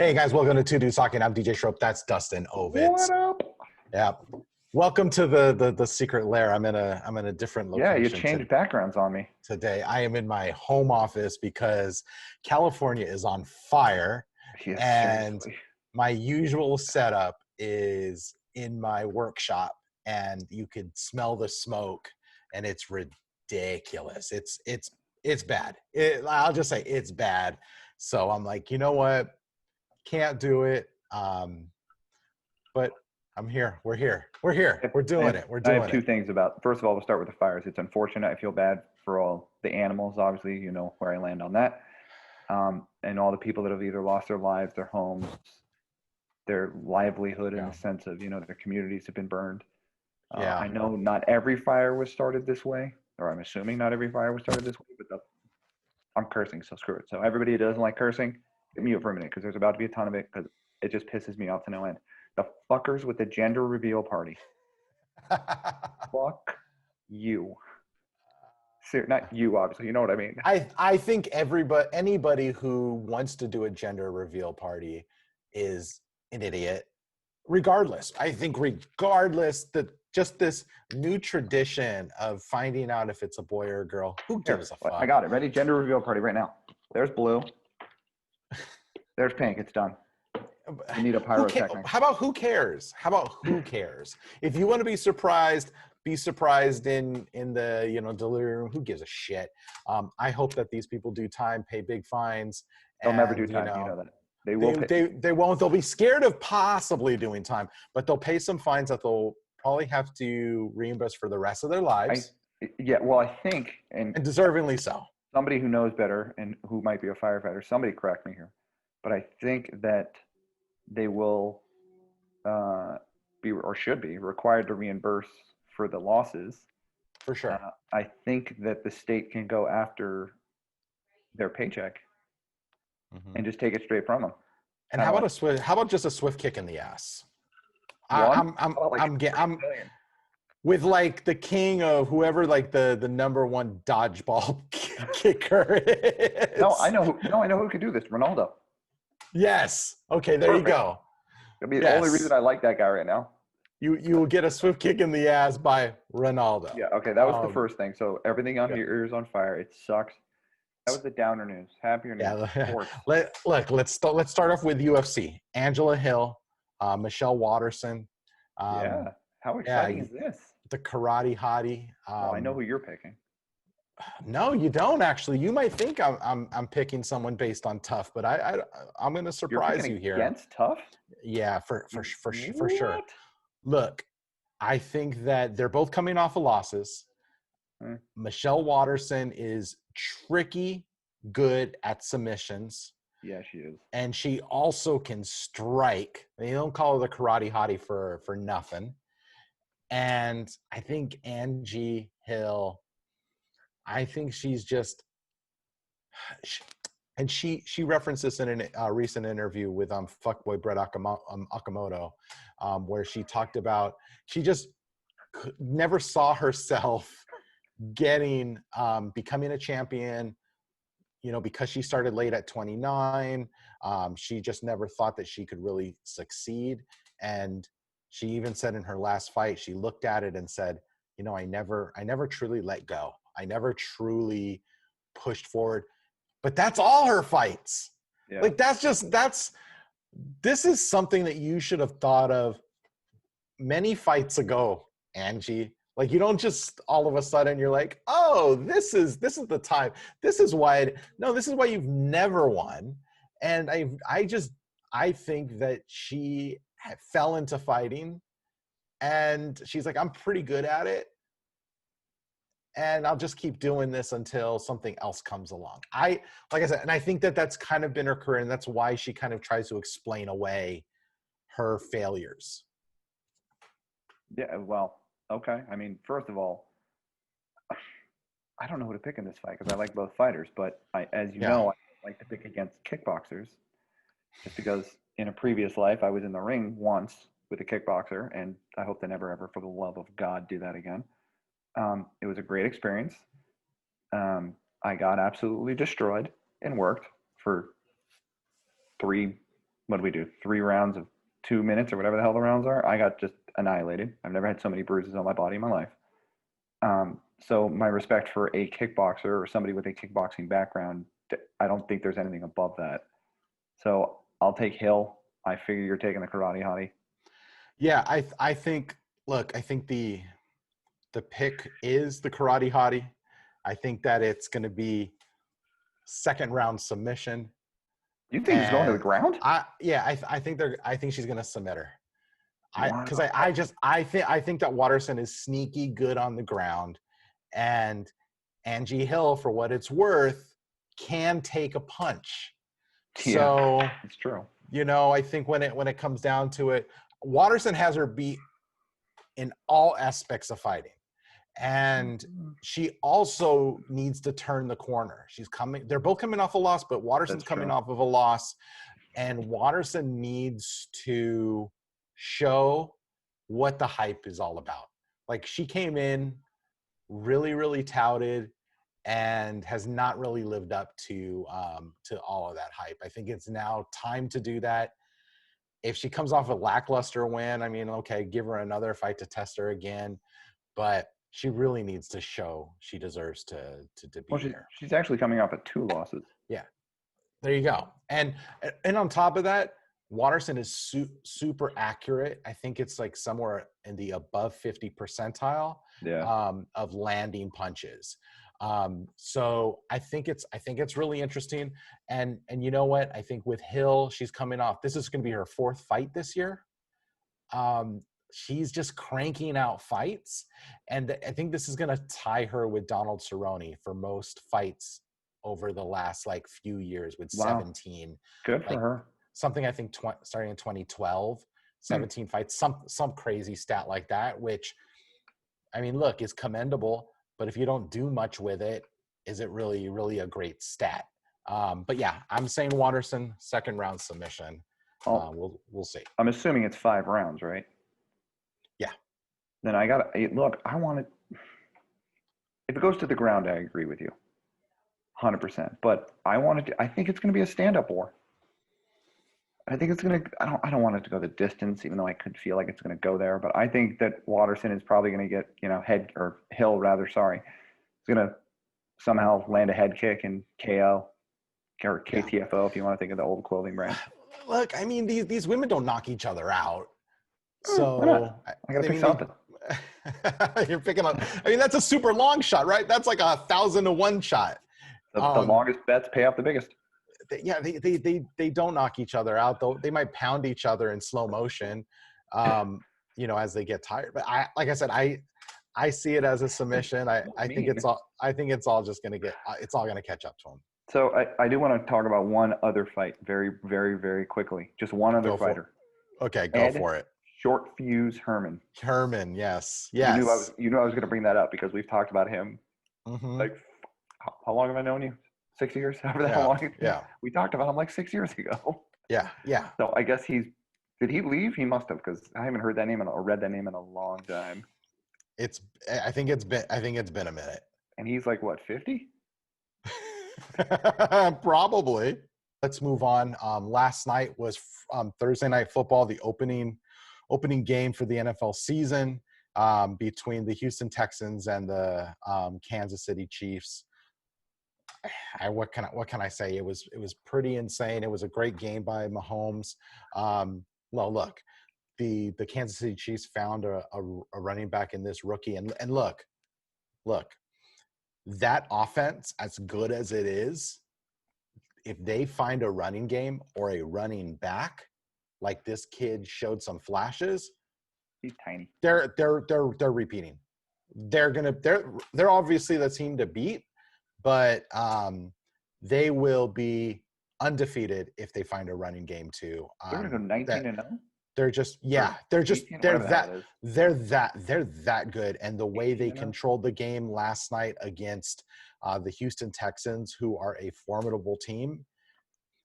Hey guys, welcome to Two Dudes Talking. I'm DJ Shrope. That's Dustin Ovitz. What up? Yeah. Welcome to the secret lair. I'm in a different location. Yeah, you changed backgrounds on me. Today. I am in my home office because California is on fire. Yes, And seriously. my usual setup is in my workshop, and you could smell the smoke, and it's ridiculous. It's bad. I'll just say it's bad. So I'm like, you know what? Can't do it. But I'm here. We're here. We're here. We're doing it. We're doing it. I have two things about. First of all, we'll start with the fires. It's unfortunate. I feel bad for all the animals. Obviously, you know where I land on that. And all the people that have either lost their lives, their homes, their livelihood, in the sense of their communities have been burned. I know not every fire was started this way, or I'm assuming not every fire was started this way. But I'm cursing, so screw it. So everybody who doesn't like cursing, get mute for a minute because there's about to be a ton of it because it just pisses me off to no end. The fuckers with the gender reveal party. Fuck you. Not you, obviously. You know what I mean. I think anybody who wants to do a gender reveal party is an idiot. Regardless, I think regardless that just this new tradition of finding out if it's a boy or a girl, who gives a fuck? I got it. Ready? Gender reveal party right now. There's blue. There's pink. It's done. You need a pyrotechnic. How about who cares? How about who cares? If you want to be surprised in the delivery room. Who gives a shit? I hope that these people do time, pay big fines. They'll never do time. You know that. They will. They won't. They'll be scared of possibly doing time, but they'll pay some fines that they'll probably have to reimburse for the rest of their lives. Well, I think, and deservingly so. Somebody who knows better and who might be a firefighter, somebody correct me here, but I think that they will be or should be required to reimburse for the losses. For sure. I think that the state can go after their paycheck and just take it straight from them. And how about just a swift kick in the ass? I'm with like the king of whoever, like the number one dodgeball kicker is. No, I know who could do this. Ronaldo. Yes. Okay, there you go. I mean, the only reason I like that guy right now. You will get a swift kick in the ass by Ronaldo. Yeah, okay, that was the first thing. So everything on here is on fire. It sucks. That was the downer news. Happier news. Yeah. Let's start off with UFC. Angela Hill, Michelle Watterson. How exciting is this? The karate hottie. I know who you're picking. No, you don't actually. You might think I'm picking someone based on tough, but I'm going to surprise you here. Against tough? Yeah, for sure. Look, I think that they're both coming off of losses. Michelle Watterson is tricky, good at submissions. Yeah, she is. And she also can strike. They don't call her the karate hottie for nothing. And I think Angie Hill, I think she's just, and she referenced this in a recent interview with fuckboy Brett Okamoto, where she talked about she just never saw herself becoming a champion, because she started late at 29. She just never thought that she could really succeed. And she even said in her last fight, she looked at it and said, I never truly let go. I never truly pushed forward. But that's all her fights. Yeah. Like this is something that you should have thought of many fights ago, Angie. Like, you don't just all of a sudden you're like, oh, this is the time. This is why you've never won. And I think that she fell into fighting and she's like, I'm pretty good at it. And I'll just keep doing this until something else comes along. Like I said, and I think that that's kind of been her career, and that's why she kind of tries to explain away her failures. Yeah, well, okay. I mean, first of all, I don't know who to pick in this fight because I like both fighters, but as you know, I like to pick against kickboxers just because in a previous life I was in the ring once with a kickboxer, and I hope to never, ever, for the love of God, do that again. It was a great experience. I got absolutely destroyed and worked for 3 what did we do? 3 rounds of 2 minutes or whatever the hell the rounds are. I got just annihilated. I've never had so many bruises on my body in my life. So my respect for a kickboxer or somebody with a kickboxing background, I don't think there's anything above that. So I'll take Hill. I figure you're taking the karate hottie. Yeah, I think. Look, I think the pick is the karate hottie. I think that it's going to be second round submission. You think he's going to the ground? I think she's going to submit her. Wow. I think that Watterson is sneaky good on the ground, and Angie Hill, for what it's worth, can take a punch. So Yeah, it's true. I think when it comes down to it, Watterson has her beat in all aspects of fighting. And she also needs to turn the corner. They're both coming off a loss, but Watterson's coming off of a loss. And Watterson needs to show what the hype is all about. Like, she came in really, really touted and has not really lived up to all of that hype. I think it's now time to do that. If she comes off a lackluster win, I mean, okay, give her another fight to test her again. But she really needs to show she deserves to be here. She's actually coming off of 2 losses. Yeah, there you go. And on top of that, Watterson is super accurate. I think it's like somewhere in the above 50 percentile of landing punches. So I think it's really interesting. And you know what? I think with Hill, she's coming off. This is going to be her 4th fight this year. She's just cranking out fights. And I think this is going to tie her with Donald Cerrone for most fights over the last few years with 17. Good for her. Something I think starting in 2012, 17 fights, some crazy stat like that, which, I mean, look, is commendable. But if you don't do much with it, is it really, really a great stat? But yeah, I'm saying Watterson, second round submission. We'll see. I'm assuming it's 5 rounds, right? Yeah. Then I want it. If it goes to the ground, I agree with you 100%. But I think it's going to be a stand-up war. I think it's going to, I don't want it to go the distance, even though I could feel like it's going to go there. But I think that Watterson is probably going to get, Hill rather, is going to somehow land a head kick and KO or KTFO, if you want to think of the old clothing brand. Look, I mean, these women don't knock each other out. So I got to pick something. You're picking up. I mean, that's a super long shot, right? That's like 1,000 to 1 shot. The longest bets pay off the biggest. They don't knock each other out, though. They might pound each other in slow motion, as they get tired. But like I said, I see it as a submission. I think it's all just going to it's all going to catch up to them. So I do want to talk about one other fight very, very, very quickly. Just one other fighter. Okay, go for it. Short Fuse Herman. Herman, yes. You knew I was going to bring that up because we've talked about him. Mm-hmm. Like, how long have I known you? 6 years? However long. Yeah. We talked about him like 6 years ago. Yeah. So I guess did he leave? He must have, because I haven't heard that name or read that name in a long time. I think it's been a minute. And he's like, what, 50? Probably. Let's move on. Last night was Thursday Night Football, the opening game for the NFL season between the Houston Texans and the Kansas City Chiefs. What can I say? It was pretty insane. It was a great game by Mahomes. Well, look, the Kansas City Chiefs found a running back in this rookie, and look, that offense, as good as it is, if they find a running game or a running back, like this kid showed some flashes, he's tiny. They're repeating. They're obviously the team to beat, but they will be undefeated if they find a running game too. They're gonna go 19-0. They're that good, and the way they controlled the game last night against the Houston Texans, who are a formidable team,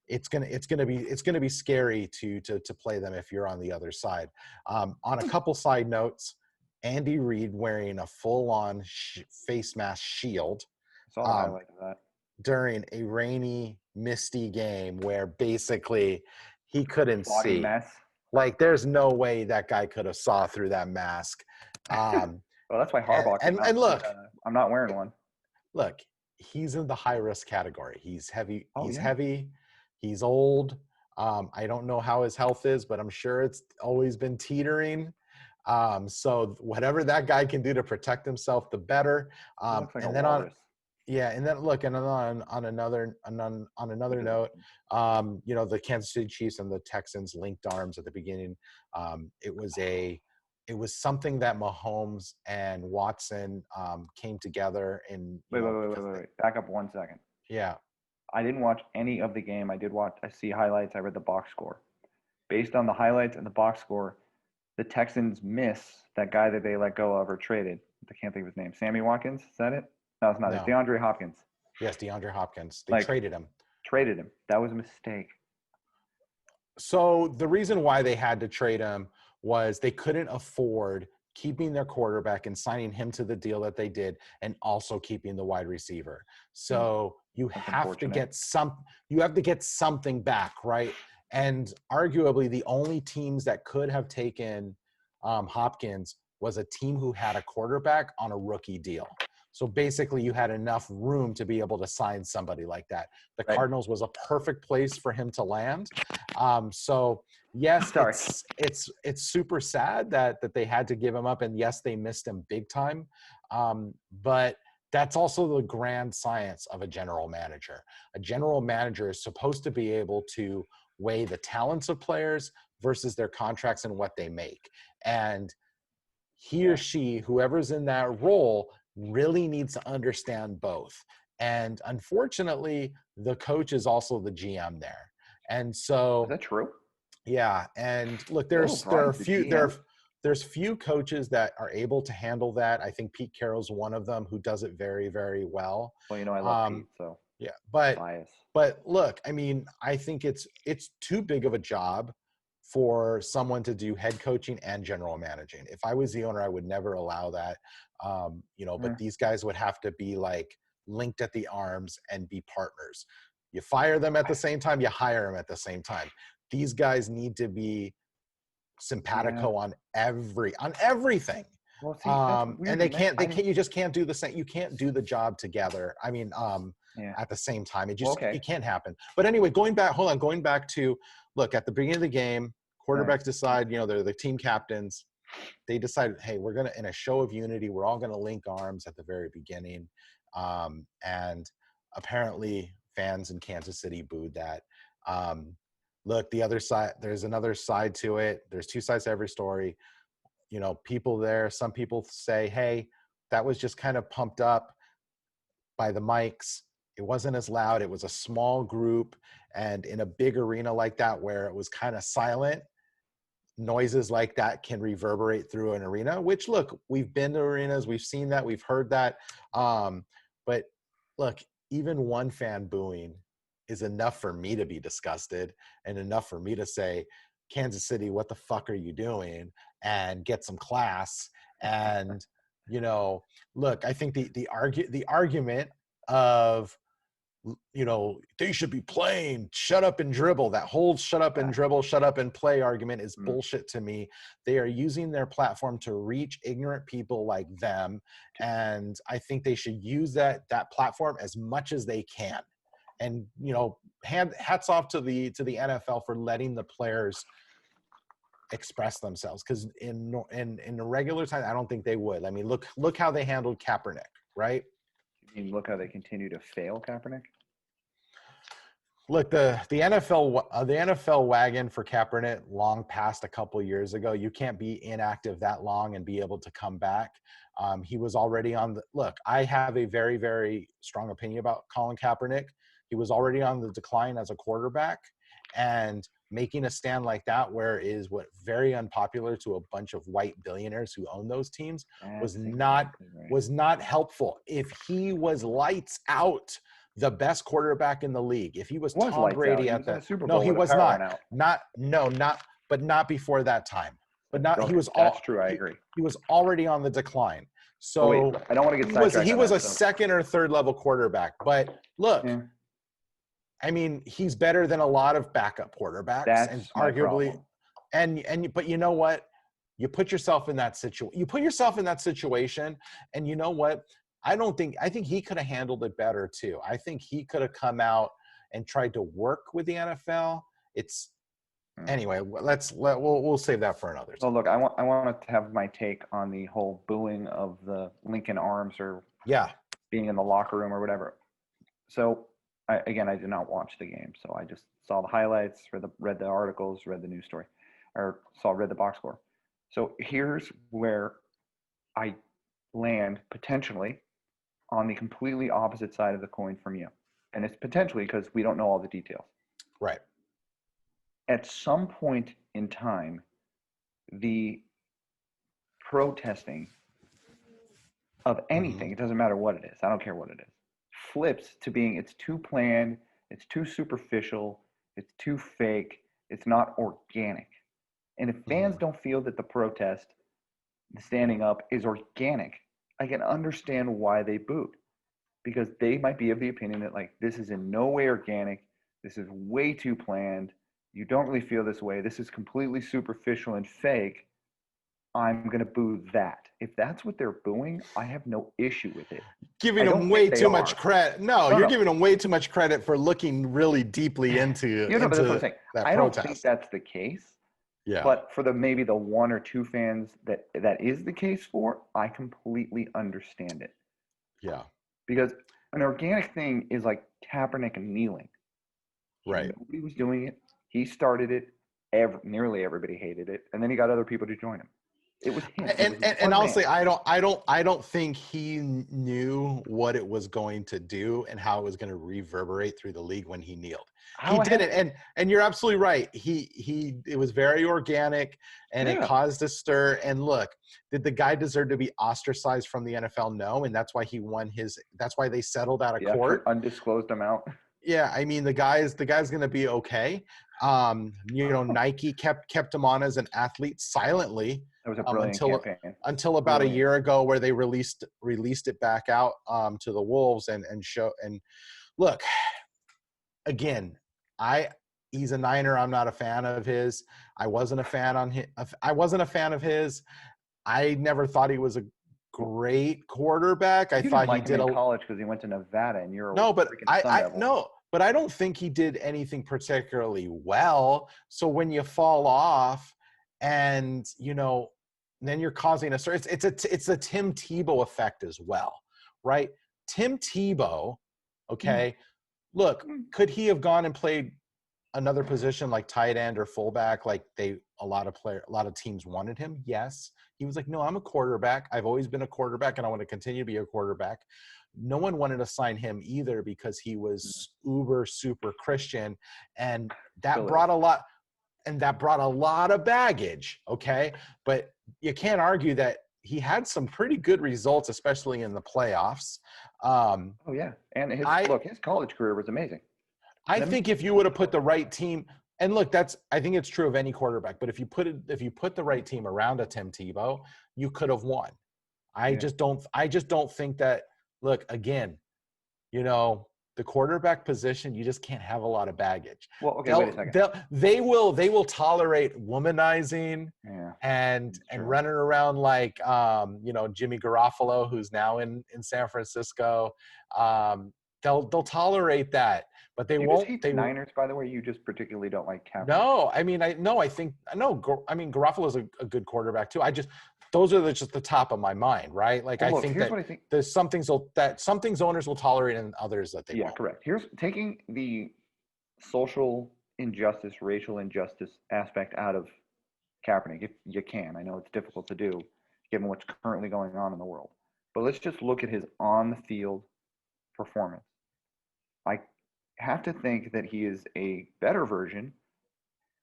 it's gonna be scary to play them if you're on the other side. On a couple side notes, Andy Reid wearing a full-on face mask shield. I saw the highlight of that during a rainy, misty game where basically he couldn't Foggy see. mess. Like, there's no way that guy could have saw through that mask. Well, that's why Harbaugh came out. And look, I'm not wearing one. look, he's in the high risk category. He's heavy. Oh, He's yeah. heavy. He's old. I don't know how his health is, but I'm sure it's always been teetering. So whatever that guy can do to protect himself, the better. He looks like And a then walrus. and then look, and on another note, the Kansas City Chiefs and the Texans linked arms at the beginning. It was something that Mahomes and Watson came together in. Wait. Back up 1 second. Yeah. I didn't watch any of the game. I see highlights. I read the box score. Based on the highlights and the box score, the Texans miss that guy that they let go of or traded. I can't think of his name. Sammy Watkins? Is that it? No, it's not. No. It's DeAndre Hopkins. Yes, DeAndre Hopkins. They traded him. Traded him. That was a mistake. So the reason why they had to trade him was they couldn't afford keeping their quarterback and signing him to the deal that they did, and also keeping the wide receiver. So you have to get something back, right? And arguably the only teams that could have taken Hopkins was a team who had a quarterback on a rookie deal. So basically you had enough room to be able to sign somebody like that. The Cardinals was a perfect place for him to land. So yes, it's super sad that they had to give him up, and yes, they missed him big time. But that's also the grand science of a general manager. A general manager is supposed to be able to weigh the talents of players versus their contracts and what they make. And he or she, whoever's in that role, really needs to understand both. And unfortunately, the coach is also the GM there. And so is that true? Yeah. And look, there's few coaches that are able to handle that. I think Pete Carroll's one of them who does it very, very well. Well, I love Pete, so yeah. Bias. But look, I mean, I think it's too big of a job for someone to do head coaching and general managing. If I was the owner, I would never allow that. But these guys would have to be like linked at the arms and be partners. You fire them at the same time, you hire them at the same time. These guys need to be simpatico on everything. Well, see, and you just can't do the same. You can't do the job together. I mean, at the same time, it can't happen. But anyway, going back to, look, at the beginning of the game, quarterbacks decide, they're the team captains. They decided, hey, we're going to, in a show of unity, we're all going to link arms at the very beginning. And apparently fans in Kansas City booed that. Look, the other side, there's another side to it. There's two sides to every story. People there, some people say, hey, that was just kind of pumped up by the mics. It wasn't as loud. It was a small group. And in a big arena like that, where it was kind of silent, noises like that can reverberate through an arena, which, look, we've been to arenas. We've seen that. We've heard that. But look, even one fan booing is enough for me to be disgusted, and enough for me to say, Kansas City, what the fuck are you doing? And get some class. And, look, I think the argument of, they should be playing, shut up and dribble, that whole shut up and dribble, shut up and play argument is bullshit to me. They are using their platform to reach ignorant people like them. And I think they should use that platform as much as they can. And, hats off to the NFL for letting the players express themselves. Because in the regular time, I don't think they would. I mean, look how they handled Kaepernick, right? You mean look how they continue to fail Kaepernick? Look, the NFL wagon for Kaepernick long passed a couple years ago. You can't be inactive that long and be able to come back. He was already on the look. I have a very, very strong opinion about Colin Kaepernick. He was already on the decline as a quarterback, and making a stand like that, where it is very unpopular to a bunch of white billionaires who own those teams, was not helpful. If he was lights out, the best quarterback in the league, if he was Tom Brady at that, no, he was not. But not before that time. But not, okay, that's true. I agree. He was already on the decline. So I don't want to get sidetracked. He was a second or third level quarterback. But look, I mean, he's better than a lot of backup quarterbacks, and That's my arguably, problem. but you know what? You put yourself in that situation. You put yourself in that situation, and you know what? I think he could have handled it better too. I think he could have come out and tried to work with the NFL. It's anyway. We'll save that for another So time. look, I want to have my take on the whole booing of the Lincoln Arms or Yeah. being in the locker room or whatever. So I did not watch the game, so I just saw the highlights, read the articles, read the news story, or read the box score. So here's where I land potentially on the completely opposite side of the coin from you, and it's potentially because we don't know all the details. Right. At some point in time, the protesting of anything, it doesn't matter what it is, I don't care what it is, flips to being it's too planned, it's too superficial, it's too fake, it's not organic. And if fans don't feel that the protest, the standing up is organic, I can understand why they booed. Because they might be of the opinion that like this is in no way organic, this is way too planned, you don't really feel this way, this is completely superficial and fake. I'm going to boo that. If that's what they're booing, I have no issue with it. Giving them way too much credit. No, you're giving them way too much credit for looking really deeply into, but that's what I'm saying. I don't protest. think that's the case. Yeah. But for maybe the one or two fans that is the case for, I completely understand it. Yeah. Because an organic thing is like Kaepernick kneeling. Right. Nobody was doing it. He started it. Nearly everybody hated it, and then he got other people to join him. It was him. And honestly, I don't think he knew what it was going to do and how it was going to reverberate through the league when he kneeled. He didn't, and you're absolutely right. It was very organic, and it caused a stir. And look, did the guy deserve to be ostracized from the NFL? No, and that's why he won his. That's why they settled out of court. For undisclosed amount. Yeah, I mean the guy's going to be okay. Nike kept him on as an athlete silently. That was a brilliant campaign. Until about a year ago, where they released it back out to the Wolves and look, again, he's a Niner. I'm not a fan of his. I wasn't a fan of his. I never thought he was a great quarterback. I thought he did in college because he went to Nevada and you're but I don't think he did anything particularly well. So when you fall off, and then you're causing a stir. It's a Tim Tebow effect as well, right? Tim Tebow, okay. Look, could he have gone and played another position like tight end or fullback, like a lot of teams wanted him? Yes. He was like, no, I'm a quarterback. I've always been a quarterback, and I want to continue to be a quarterback. No one wanted to sign him either because he was uber super Christian, and that brought a lot. And that brought a lot of baggage, okay? But you can't argue that he had some pretty good results, especially in the playoffs. And his college career was amazing. I think if you would have put the right team, and look, I think it's true of any quarterback, but if you put the right team around a Tim Tebow, you could have won. I just don't think that. Look, again, the quarterback position, you just can't have a lot of baggage. Well, okay, wait a second. They will tolerate womanizing and running around like Jimmy Garoppolo, who's now in San Francisco. They'll tolerate that, but they won't. Hate the Niners, by the way. You just particularly don't like Kaepernick. No, I mean Garoppolo's a good quarterback too. Those are just the top of my mind, right? Like, I think there's some things owners will tolerate and others that they won't. Yeah, correct. Here's taking the social injustice, racial injustice aspect out of Kaepernick, if you can. I know it's difficult to do given what's currently going on in the world. But let's just look at his on-the-field performance. I have to think that he is a better version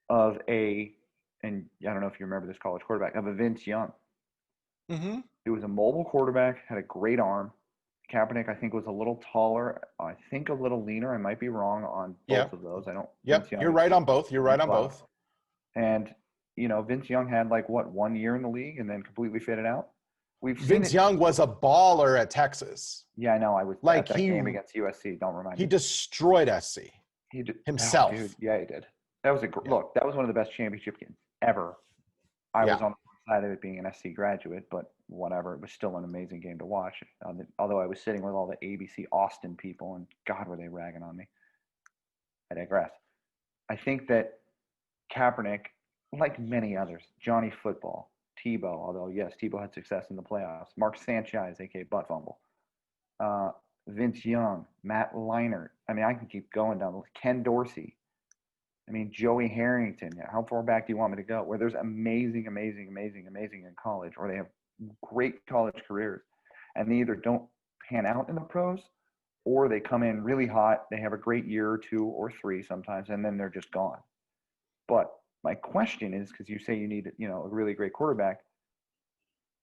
of and I don't know if you remember this college quarterback, of a Vince Young. Mm-hmm. He was a mobile quarterback, had a great arm. Kaepernick, I think, was a little taller. I think a little leaner. I might be wrong on both of those. I don't. Yep, you're right on both. You're right on both. And Vince Young had 1 year in the league and then completely faded out. Vince Young was a baller at Texas. Yeah, I know. I was at that game against USC. Don't remind me. He destroyed SC. He did. Oh, himself. dude. Yeah, he did. That was Yeah. look. That was one of the best championship games ever. I Yeah. was on the side of it being an SC graduate, but whatever. It was still an amazing game to watch. Although I was sitting with all the ABC Austin people, and God, were they ragging on me. I digress. I think that Kaepernick, like many others, Johnny Football, Tebow, although yes, Tebow had success in the playoffs. Mark Sanchez, aka Butt Fumble, uh, Vince Young, Matt Leinart. I mean, I can keep going down the list. Ken Dorsey. I mean, Joey Harrington. How far back do you want me to go? Where there's amazing in college, or they have great college careers, and they either don't pan out in the pros, or they come in really hot. They have a great year or two or three sometimes, and then they're just gone. But my question is, because you say you need, a really great quarterback,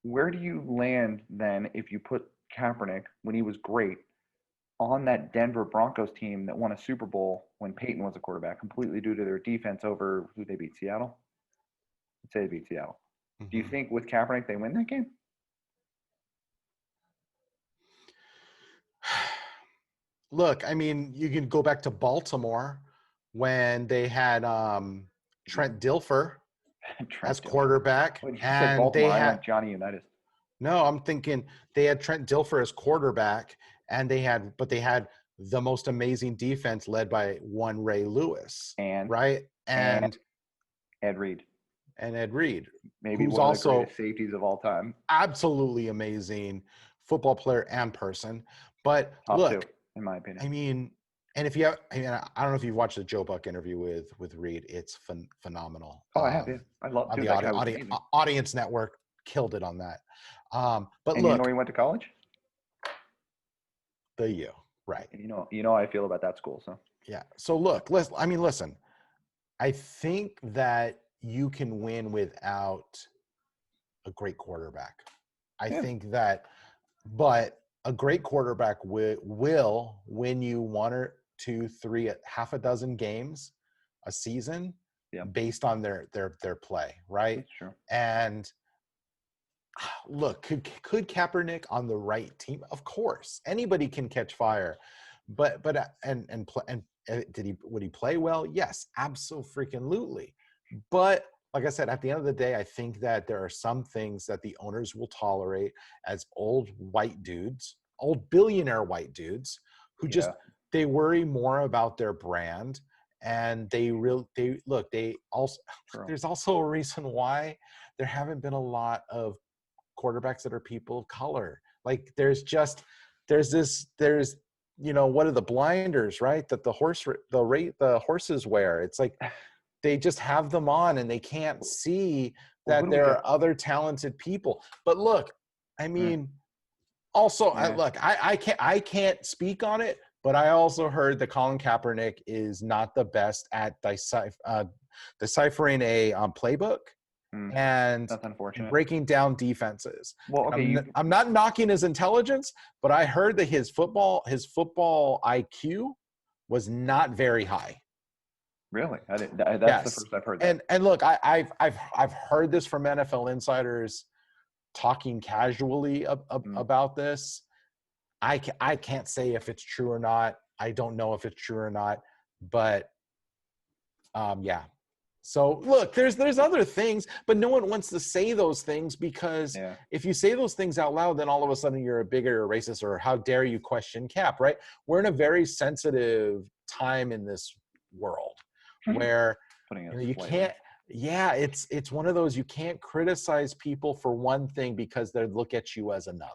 where do you land then if you put Kaepernick, when he was great, on that Denver Broncos team that won a Super Bowl when Peyton was a quarterback, completely due to their defense over who they beat, Seattle? I'd say they beat Seattle. Mm-hmm. Do you think with Kaepernick they win that game? Look, I mean, you can go back to Baltimore when they had Trent Dilfer as quarterback, When you said and they Baltimore, I had went Johnny Unitas. no. I'm thinking they had Trent Dilfer as quarterback, and they had the most amazing defense led by one Ray Lewis, And right? And Ed Reed, Ed Reed, maybe who's one of the also greatest safeties of all time. absolutely amazing football player and person. But Top two, look, in my opinion. I mean, and if you have, I mean, I don't know if you've watched the Joe Buck interview with Reed. It's phenomenal. Oh, I have, yeah. I love, On dude, the that guy was amazing. audience network killed it on that. But And look, he went to college? the U, right? You know how I feel about that school, so. Yeah. So look, listen. I think that you can win without a great quarterback. I think that, but a great quarterback will win you one or two, three, half a dozen games a season based on their play, right? That's true. And look, could Kaepernick on the right team? Of course, anybody can catch fire, but would he play well? Yes, absolutely. But like I said, at the end of the day, I think that there are some things that the owners will tolerate as old billionaire white dudes who just they worry more about their brand, and there's also a reason why there haven't been a lot of quarterbacks that are people of color. Like there's what are the blinders, right? That the horses wear. It's like they just have them on and they can't see that there are other talented people. But look, I mean, also, I can't speak on it, but I also heard that Colin Kaepernick is not the best at deciphering a playbook and that's unfortunate. breaking down defenses. Well, okay, I'm not knocking his intelligence, but I heard that his football IQ was not very high. Really? That's the first I've heard that. And look, I've heard this from NFL insiders talking casually about this. I can't say if it's true or not. I don't know if it's true or not, but yeah. So look, there's other things, but no one wants to say those things because if you say those things out loud, then all of a sudden you're a bigot or a racist, or how dare you question Cap, right? We're in a very sensitive time in this world where you can't. Yeah, it's one of those, you can't criticize people for one thing because they look at you as another.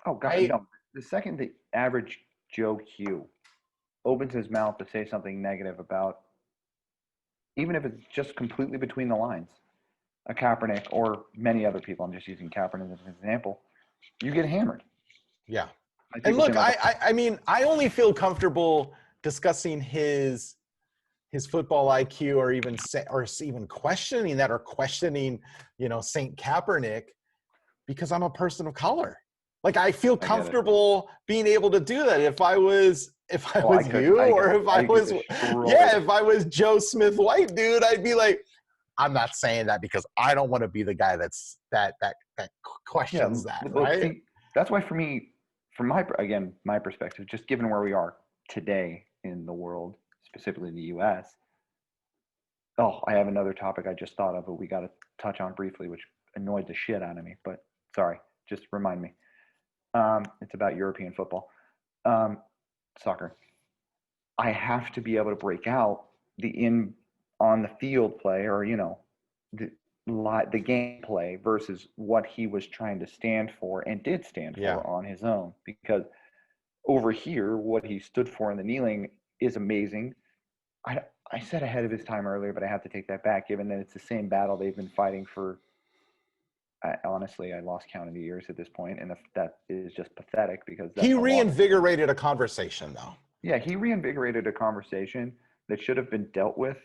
Oh God, right? No. The second the average Joe Q opens his mouth to say something negative about, even if it's just completely between the lines, a Kaepernick or many other people, I'm just using Kaepernick as an example, you get hammered. Yeah. And look, I mean, I only feel comfortable discussing his football IQ or even questioning that, or questioning, Saint Kaepernick, because I'm a person of color. Like I feel comfortable being able to do that. If I was if I was Joe Smith White dude, I'd be like, I'm not saying that because I don't want to be the guy that questions that. Right. See, that's why for me, from my perspective, just given where we are today in the world, specifically the U.S. Oh, I have another topic I just thought of, but we got to touch on briefly, which annoyed the shit out of me. But sorry, just remind me. It's about European football, soccer. I have to be able to break out the in on the field play, or the the gameplay versus what he was trying to stand for and did stand Yeah. for on his own. Because over here, what he stood for in the kneeling is amazing. I said ahead of his time earlier, but I have to take that back, given that it's the same battle they've been fighting for. Honestly, I lost count of the years at this point, and that is just pathetic because that's He the longest. reinvigorated a conversation, though. Yeah, he reinvigorated a conversation that should have been dealt with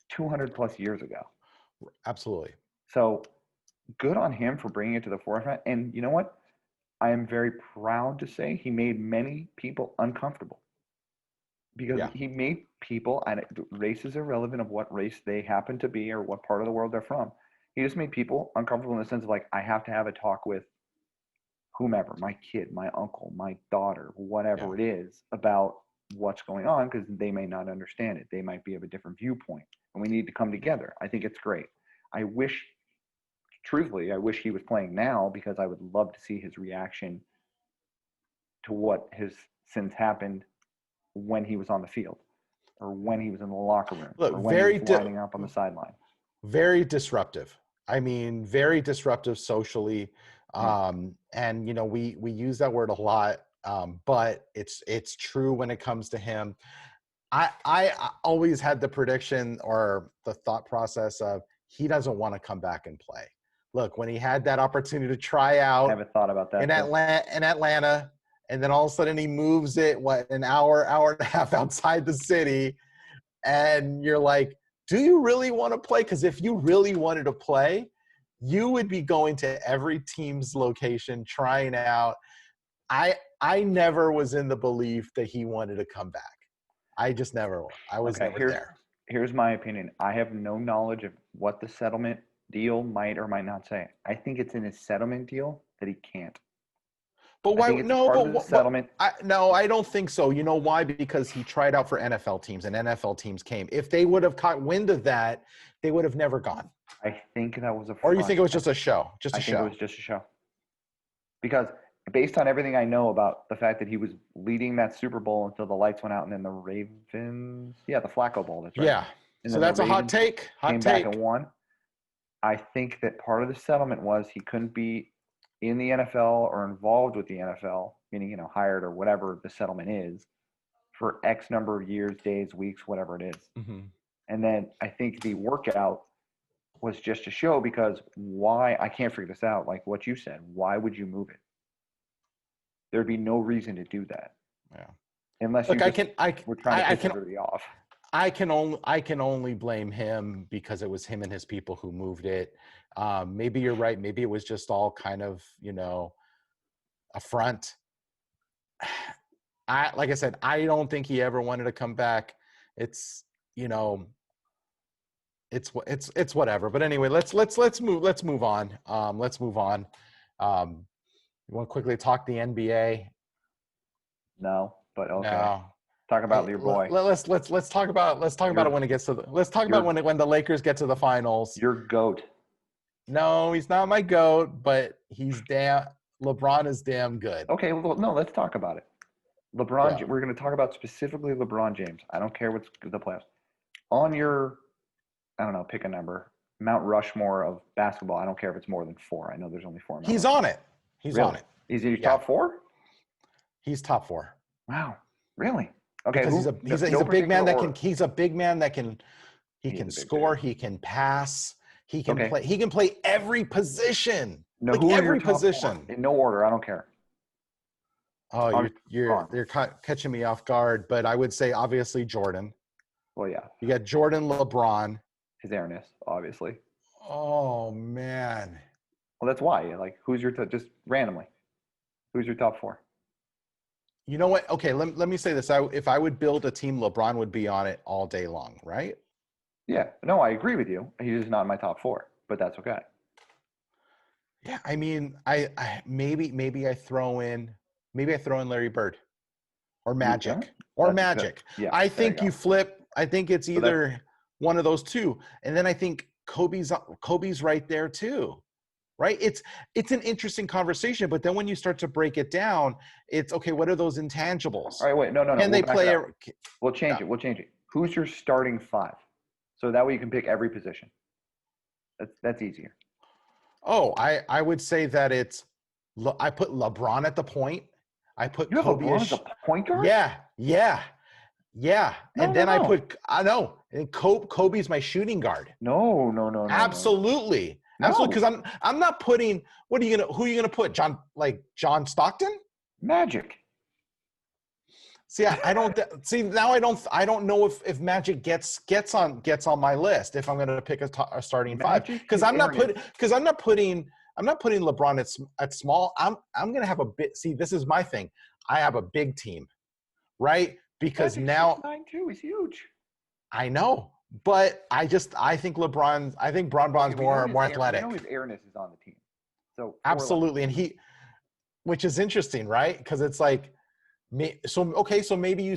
200 plus years ago. Absolutely. So good on him for bringing it to the forefront. And you know what? I am very proud to say he made many people uncomfortable because Yeah. he made people, and race is irrelevant of what race they happen to be or what part of the world they're from. He just made people uncomfortable in the sense of like, I have to have a talk with whomever, my kid, my uncle, my daughter, whatever it is, about what's going on, because they may not understand it. They might be of a different viewpoint, and we need to come together. I think it's great. I wish, truthfully, I wish he was playing now, because I would love to see his reaction to what has since happened when he was on the field, or when he was in the locker room, Look, or when he was lining up on the sideline. Very disruptive. I mean, very disruptive socially. And we use that word a lot, but it's true when it comes to him. I always had the prediction or the thought process of he doesn't want to come back and play. Look, when he had that opportunity to try out I haven't thought about that in Atlanta, and then all of a sudden he moves it an hour and a half outside the city, and you're like, do you really want to play? Because if you really wanted to play, you would be going to every team's location, trying out. I never was in the belief that he wanted to come back. I just never. I was never there. Here's my opinion. I have no knowledge of what the settlement deal might or might not say. I think it's in his settlement deal that he can't. But why? No, but settlement. I don't think so. You know why? Because he tried out for NFL teams, and NFL teams came. If they would have caught wind of that, they would have never gone. I think that was a front. Or you think it was just a show? I think it was just a show. Because based on everything I know about the fact that he was leading that Super Bowl until the lights went out, and then the Ravens, the Flacco Bowl, that's right. Yeah. So that's a hot take. Came back and won. I think that part of the settlement was he couldn't be in the NFL or involved with the NFL, meaning, hired or whatever the settlement is, for X number of years, days, weeks, whatever it is. Mm-hmm. And then I think the workout was just a show, because why? I can't figure this out. Like what you said, why would you move it? There'd be no reason to do that. Yeah. Unless we're trying to piss everybody off. I can only blame him, because it was him and his people who moved it. Maybe you're right. Maybe it was just all kind of, a front. Like I said, I don't think he ever wanted to come back. It's whatever. But anyway, let's move on. Let's move on. You want to quickly talk the NBA? No, but okay. No. Talk about your boy. Let's talk about it when it gets to when the Lakers get to the finals. Your GOAT. No, he's not my GOAT, but LeBron is damn good. Okay, well, no, let's talk about it. LeBron, yeah. We're going to talk about specifically LeBron James. I don't care what's the playoffs. On your, I don't know, pick a number, Mount Rushmore of basketball. I don't care if it's more than 4. I know there's only 4. He's on it. He's on it. Is he top 4? He's top 4. Wow, really? Okay, because he's a big man that can score, he can pass, he can play. He can play every position. No, who every position in no order. I don't care. Oh, you're catching me off guard, but I would say obviously Jordan. Well, yeah. You got Jordan, LeBron. His airness, obviously. Oh man. Well, that's why. Like, who's your just randomly? Who's your top 4? You know what? Okay, let me say this. If I would build a team, LeBron would be on it all day long, right? Yeah. No, I agree with you. He's just not in my top 4, but that's okay. Yeah, I mean, I maybe I throw in Larry Bird. or Magic. Okay. Or That's Magic. yeah, I there think you you go. flip. I think it's So that's- either one of those two. And then I think Kobe's right there too. Right? It's an interesting conversation, but then when you start to break it down, it's okay, what are those intangibles? All right, wait, no. Can We'll they back play it a up. We'll change it. We'll change it. Who's your starting five? So that way you can pick every position. That's easier. Oh, I would say that I put LeBron at the point. I put You have Kobe LeBron as a point guard? Yeah. And then I know. And Kobe's my shooting guard. No. Absolutely. No. Absolutely. Because I'm not putting, who are you gonna put? John Stockton? Magic. See, I don't see now. I don't know if Magic gets on my list if I'm going to pick a starting five, because I'm not putting LeBron at small. I'm going to have a bit. See, this is my thing. I have a big team, right? Because Magic's now 6'9" too. He's huge. I know, but I think LeBron's. I think Bron's more athletic. You know his airness is on the team. So absolutely, and which is interesting, right? Because it's like. So maybe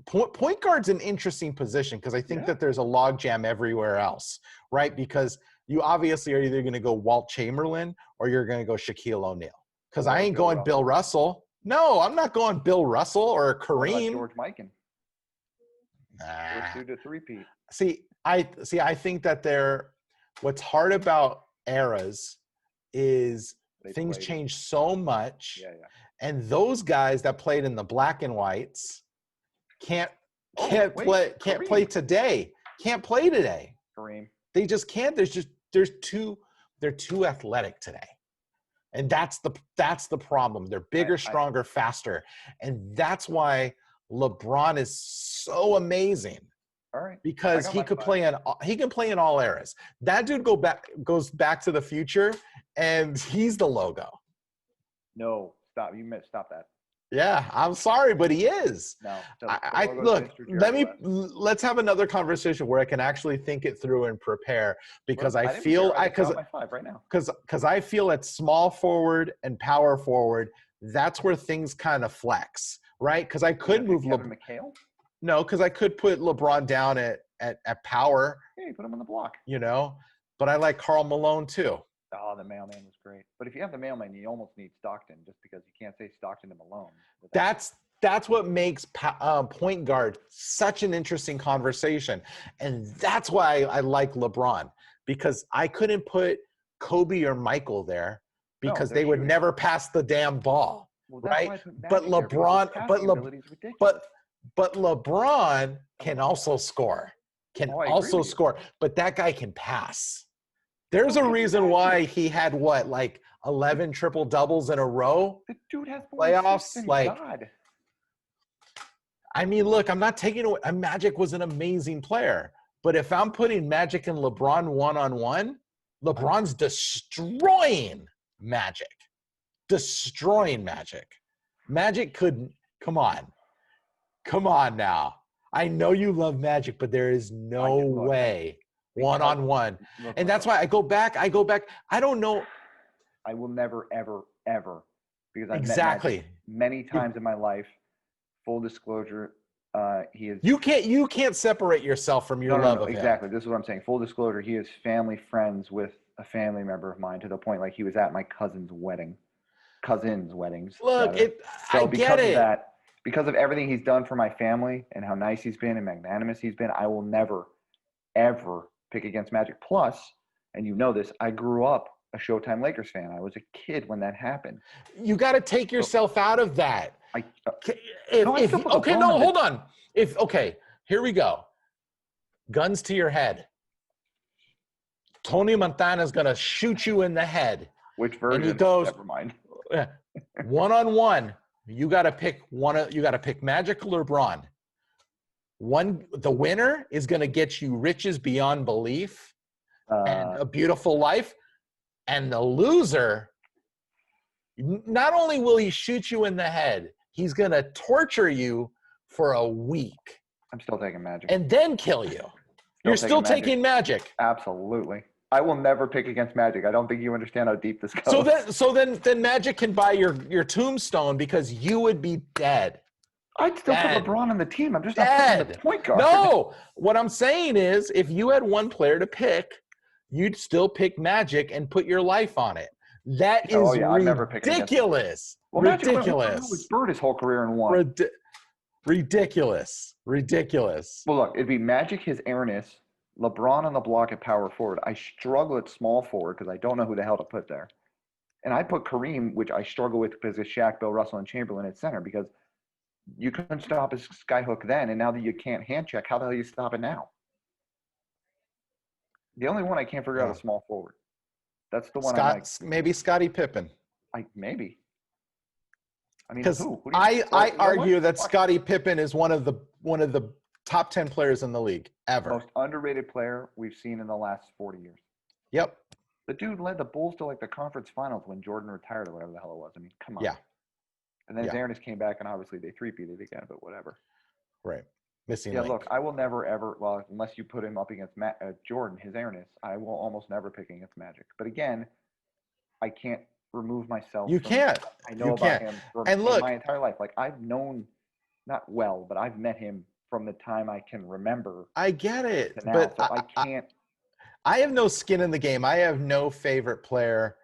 point guard's an interesting position, because I think that there's a logjam everywhere else, right? Because you obviously are either going to go Walt Chamberlain or you're going to go Shaquille O'Neal. Because I ain't going Bill Russell. No, I'm not going Bill Russell or Kareem. George Mikan. First to three-peat. I think that what's hard about eras is things change so much. Yeah. And those guys that played in the black and whites can't play today. Can't play today. Kareem. They just can't. They're too athletic today. And that's the problem. They're bigger, stronger, faster. And that's why LeBron is so amazing. All right. Because he can play in all eras. That dude goes back to the future, and he's the logo. No, stop. Stop that. Yeah, I'm sorry, but he is. No. Let's have another conversation where I can actually think it through and prepare, because I feel at small forward and power forward, that's where things kind of flex, right? Because I could move McHale? No, because I could put LeBron down at power. Yeah, you put him on the block. But I like Karl Malone too. Oh, the mailman was great. But if you have the mailman, you almost need Stockton, just because you can't say Stockton to Malone. That's what makes point guard such an interesting conversation. And that's why I like LeBron, because I couldn't put Kobe or Michael there because they would never pass the damn ball, right? But LeBron can also score. But that guy can pass. There's a reason why he had 11 triple doubles in a row. The dude has playoffs. God. I mean, look, I'm not taking away. Magic was an amazing player, but if I'm putting Magic and LeBron one-on-one, LeBron's destroying Magic. Magic couldn't. Come on now. I know you love Magic, but there is no way one-on-one. And that's why I go back. I don't know. I will never, ever, ever, because I've met Magic many times in my life. Full disclosure, he is. You can't separate yourself from your love of him. Exactly. This is what I'm saying. Full disclosure, he is family friends with a family member of mine, to the point he was at my cousin's weddings. Look, I get it. Because of everything he's done for my family and how nice he's been and magnanimous he's been, I will never, ever pick against Magic. Plus, and you know this, I grew up a Showtime Lakers fan. I was a kid when that happened. You got to take yourself out of that. Hold on. Here we go. Guns to your head. Tony Montana's gonna shoot you in the head. Which version? And he goes, never mind. One-on-one. You got to pick Magic or LeBron. The winner is going to get you riches beyond belief and a beautiful life. And the loser, not only will he shoot you in the head, he's going to torture you for a week. I'm still taking Magic. And then kill you. You're still taking Magic. Absolutely. I will never pick against Magic. I don't think you understand how deep this goes. So then Magic can buy your tombstone because you would be dead. I'd still Dead. put LeBron on the team. I'm just not picking the Dead. point guard. No, what I'm saying is, if you had one player to pick, you'd still pick Magic and put your life on it. That is I'm never picking against him. ridiculous. Well, Magic went 1-0 with Bird his whole career and won. Ridiculous. Well, look, it'd be Magic, his airness, LeBron on the block at power forward. I struggle at small forward because I don't know who the hell to put there. And I put Kareem, which I struggle with because it's Shaq, Bill Russell, and Chamberlain at center because you couldn't stop his skyhook then, and now that you can't hand check, how the hell do you stop it now? The only one I can't figure out is small forward. That's the one maybe Scottie Pippen. Maybe. I mean, because I argue that Scottie Pippen is one of the top 10 players in the league ever. Most underrated player we've seen in the last 40 years. Yep. The dude led the Bulls to like the conference finals when Jordan retired or whatever the hell it was. I mean, come on. Yeah. And then his airness came back, and obviously they three-peated again, but whatever. Right. Missing. Yeah, look, I will never, ever, well, unless you put him up against Jordan, his airness, I will almost never pick against Magic. But again, I can't remove myself. You can't. I know about him for my entire life. Like, I've known, not well, but I've met him from the time I can remember. I get it. Now, but so I can't. I have no skin in the game. I have no favorite player.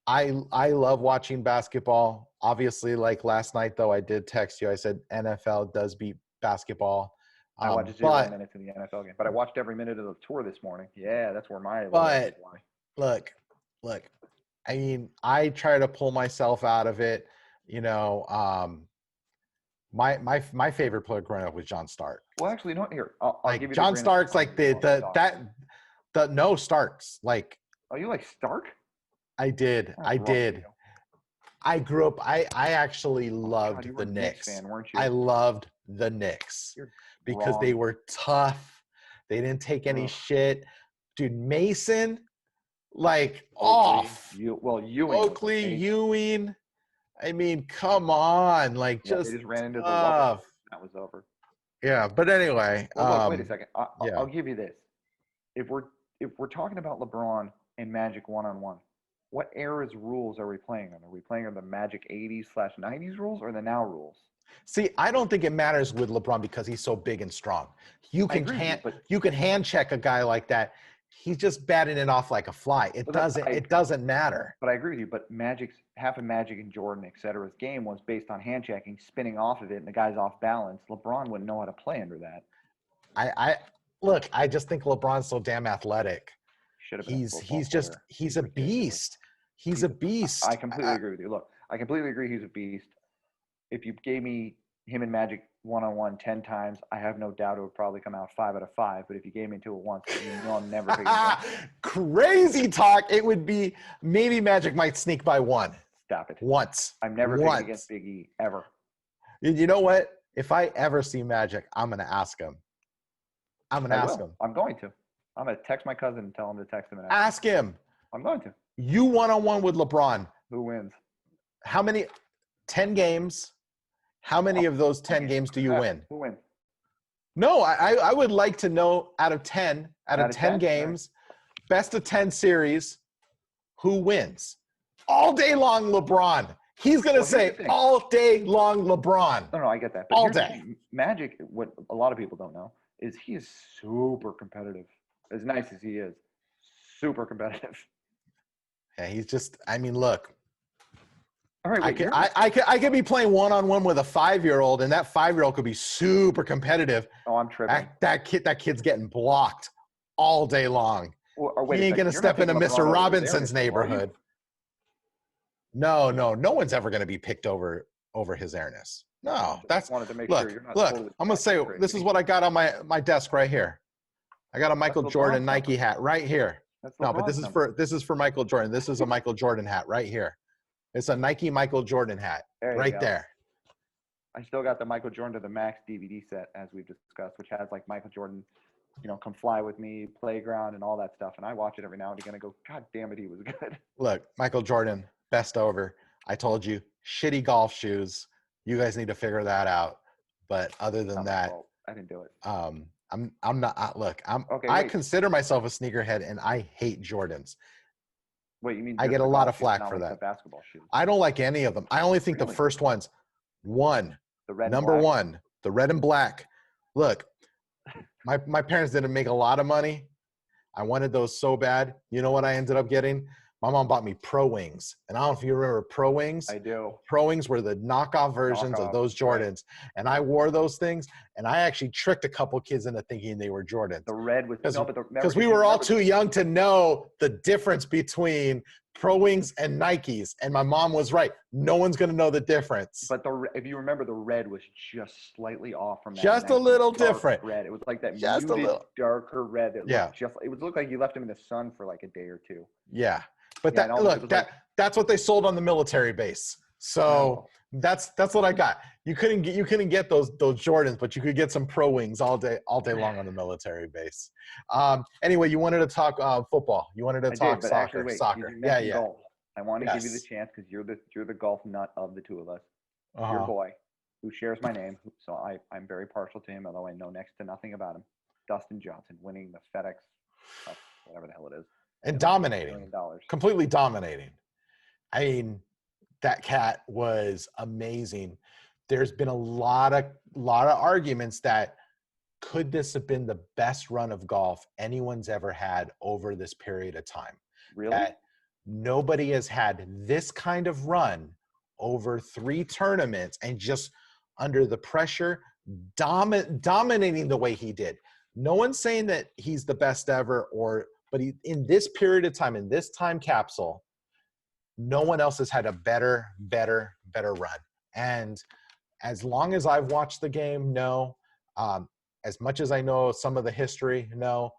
I love watching basketball. Obviously, like last night, though, I did text you. I said NFL does beat basketball. I watched 0 minutes in the NFL game, but I watched every minute of the tour this morning. Yeah, that's where my. But look. I mean, I try to pull myself out of it. You know, my favorite player growing up was John Stark. Well, actually, no. Here, I'll give you John Stark's like Starks like. Oh, you like Stark? I did. I grew up. I actually loved the Knicks. Fan, weren't you? I loved the Knicks because they were tough. They didn't take any shit. Dude, Mason, like off. Ewing. Ewing. I mean, come on, like they just ran into the wall. That was over. Yeah, but anyway. Well, look, wait a second. I'll give you this. If we're talking about LeBron and Magic one-on-one, what era's rules are we playing on? Are we playing on the Magic 80s/90s rules or the now rules? See, I don't think it matters with LeBron because he's so big and strong. You can hand check a guy like that. He's just batting it off like a fly. It doesn't matter. But I agree with you. But half of Magic and Jordan, et cetera's game was based on hand checking, spinning off of it, and the guy's off balance. LeBron wouldn't know how to play under that. I just think LeBron's so damn athletic. He's a beast. He's a beast. I completely agree with you. Look, I completely agree he's a beast. If you gave me him and Magic one-on-one 10 times, I have no doubt it would probably come out 5 out of 5. But if you gave me to it once, you know I'm never picking it. Crazy talk. It would be maybe Magic might sneak by one. Stop it. Once. I'm never picking against Big E, ever. You know what? If I ever see Magic, I'm going to ask him. I'm going to. I'm going to text my cousin and tell him to text him. And ask him. I'm going to. You one-on-one with LeBron. Who wins? How many? 10 games. How many of those 10 games do you win? Who wins? No, I would like to know out of 10 games, best of 10 series, who wins? All day long LeBron. He's going to say all day long LeBron. No, I get that. But all day. Magic, what a lot of people don't know, is he is super competitive. As nice as he is, super competitive. Yeah, he's just, I mean, look. All right, wait, I could be playing one-on-one with a 5-year-old, and that 5-year-old could be super competitive. Oh, I'm tripping. That kid's getting blocked all day long. Well, he ain't going to step into Mr. Robinson's neighborhood. No one's ever going to be picked over his airness. No, that's wanted to make look. Sure you're not look, totally I'm going to say this is what I got on my desk right here. I got a Michael Jordan Nike hat right here. No, but this is for Michael Jordan. This is a Michael Jordan hat right here. It's a Nike Michael Jordan hat right there. I still got the Michael Jordan to the Max DVD set, as we've discussed, which has like Michael Jordan, Come Fly With Me, Playground, and all that stuff. And I watch it every now and again and go, God damn it, he was good. Look, Michael Jordan, best over. I told you, shitty golf shoes. You guys need to figure that out. But other than that, I didn't do it. I'm not. Look, Okay, I wait. consider myself a sneakerhead, and I hate Jordans. Wait, you mean I just get the a lot golf of shoes, flack not for like the that. basketball shoes? I don't like any of them. I only think the Really? first ones. One, The red and number black? one, the red and black. Look, my parents didn't make a lot of money. I wanted those so bad. You know what I ended up getting? My mom bought me Pro Wings. And I don't know if you remember Pro Wings. I do. Pro Wings were the knockoff versions of Knockoff, those right. Jordans. And I wore those things. And I actually tricked a couple kids into thinking they were Jordans. The red was no, but Because we were all too young to know the difference between Pro Wings and Nikes. And my mom was right. No one's going to know the difference. But if you remember, the red was just slightly off from that. Just a nice little dark different. Red. It was like that Just a muted, little. darker red. That Yeah. looked just. It would look like you left them in the sun for like a day or two. Yeah. But Yeah, that and look, that's what they sold on the military base. So that's what I got. You couldn't get those Jordans, but you could get some Pro Wings all day long on the military base. Anyway, you wanted to talk football. You wanted to talk soccer. Actually, wait, soccer. you Yeah, mentioned yeah. golf. I want to give you the Yes. chance because you're the golf nut of the two of us. Uh-huh. Your boy, who shares my name, so I'm very partial to him, although I know next to nothing about him. Dustin Johnson winning the FedEx Cup, whatever the hell it is. And dominating. $1 million. Completely dominating. I mean, that cat was amazing. There's been a lot of arguments that could this have been the best run of golf anyone's ever had over this period of time? Really? That nobody has had this kind of run over 3 tournaments and just under the pressure, dominating the way he did. No one's saying that he's the best ever, but in this period of time, in this time capsule, no one else has had a better run. And as long as I've watched the game, no. As much as I know some of the history, no.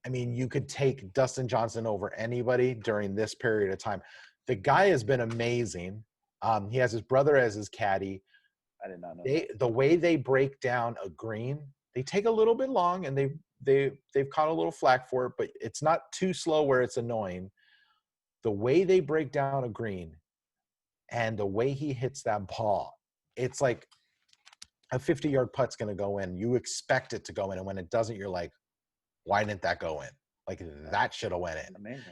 I mean, you could take Dustin Johnson over anybody during this period of time. The guy has been amazing. He has his brother as his caddy. I did not know that. The way they break down a green, they take a little bit long, and they've caught a little flack for it, but it's not too slow where it's annoying. The way they break down a green and the way he hits that ball, it's like a 50-yard putt's going to go in. You expect it to go in, and when it doesn't, you're like, why didn't that go in? Like, that should have went in. Amazing.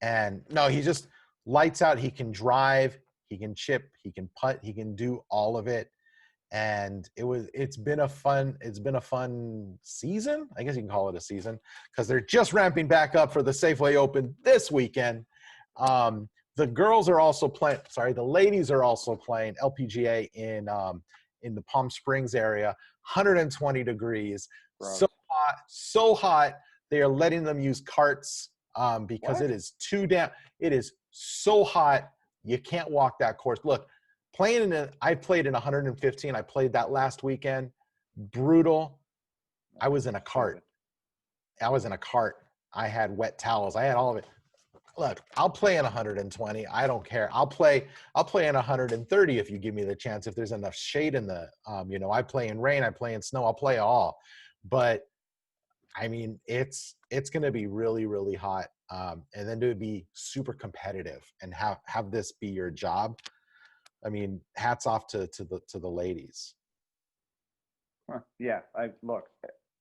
And no, he just lights out. He can drive, he can chip, he can putt, he can do all of it. And it's been a fun season. I guess you can call it a season, because they're just ramping back up for the Safeway Open this weekend. The girls are also playing. Sorry, the ladies are also playing LPGA in the Palm Springs area. 120 degrees, Gross. so hot. They are letting them use carts because it is too damn. It is so hot. You can't walk that course. Look, I played in 115. I played that last weekend. Brutal. I was in a cart. I had wet towels. I had all of it. Look, I'll play in 120. I don't care. I'll play in 130 if you give me the chance. If there's enough shade in the, I play in rain. I play in snow. I'll play all. But I mean, it's going to be really, really hot, and then to be super competitive and have this be your job. I mean, hats off to the ladies. Huh. Yeah,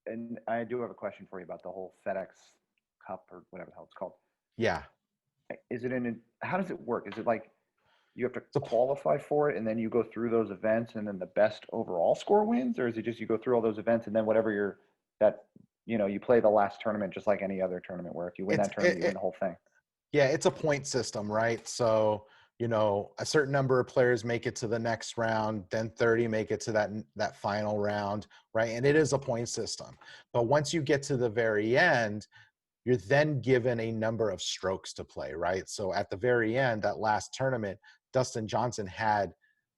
and I do have a question for you about the whole FedEx Cup or whatever the hell it's called. Yeah. Is it how does it work? Is it like you have to qualify for it and then you go through those events and then the best overall score wins? Or is it just you go through all those events and then whatever you play the last tournament just like any other tournament where if you win that tournament, you win the whole thing? Yeah, it's a point system, right? So, a certain number of players make it to the next round, then 30 make it to that final round, right? And it is a point system. But once you get to the very end, you're then given a number of strokes to play, right? So at the very end, that last tournament, Dustin Johnson had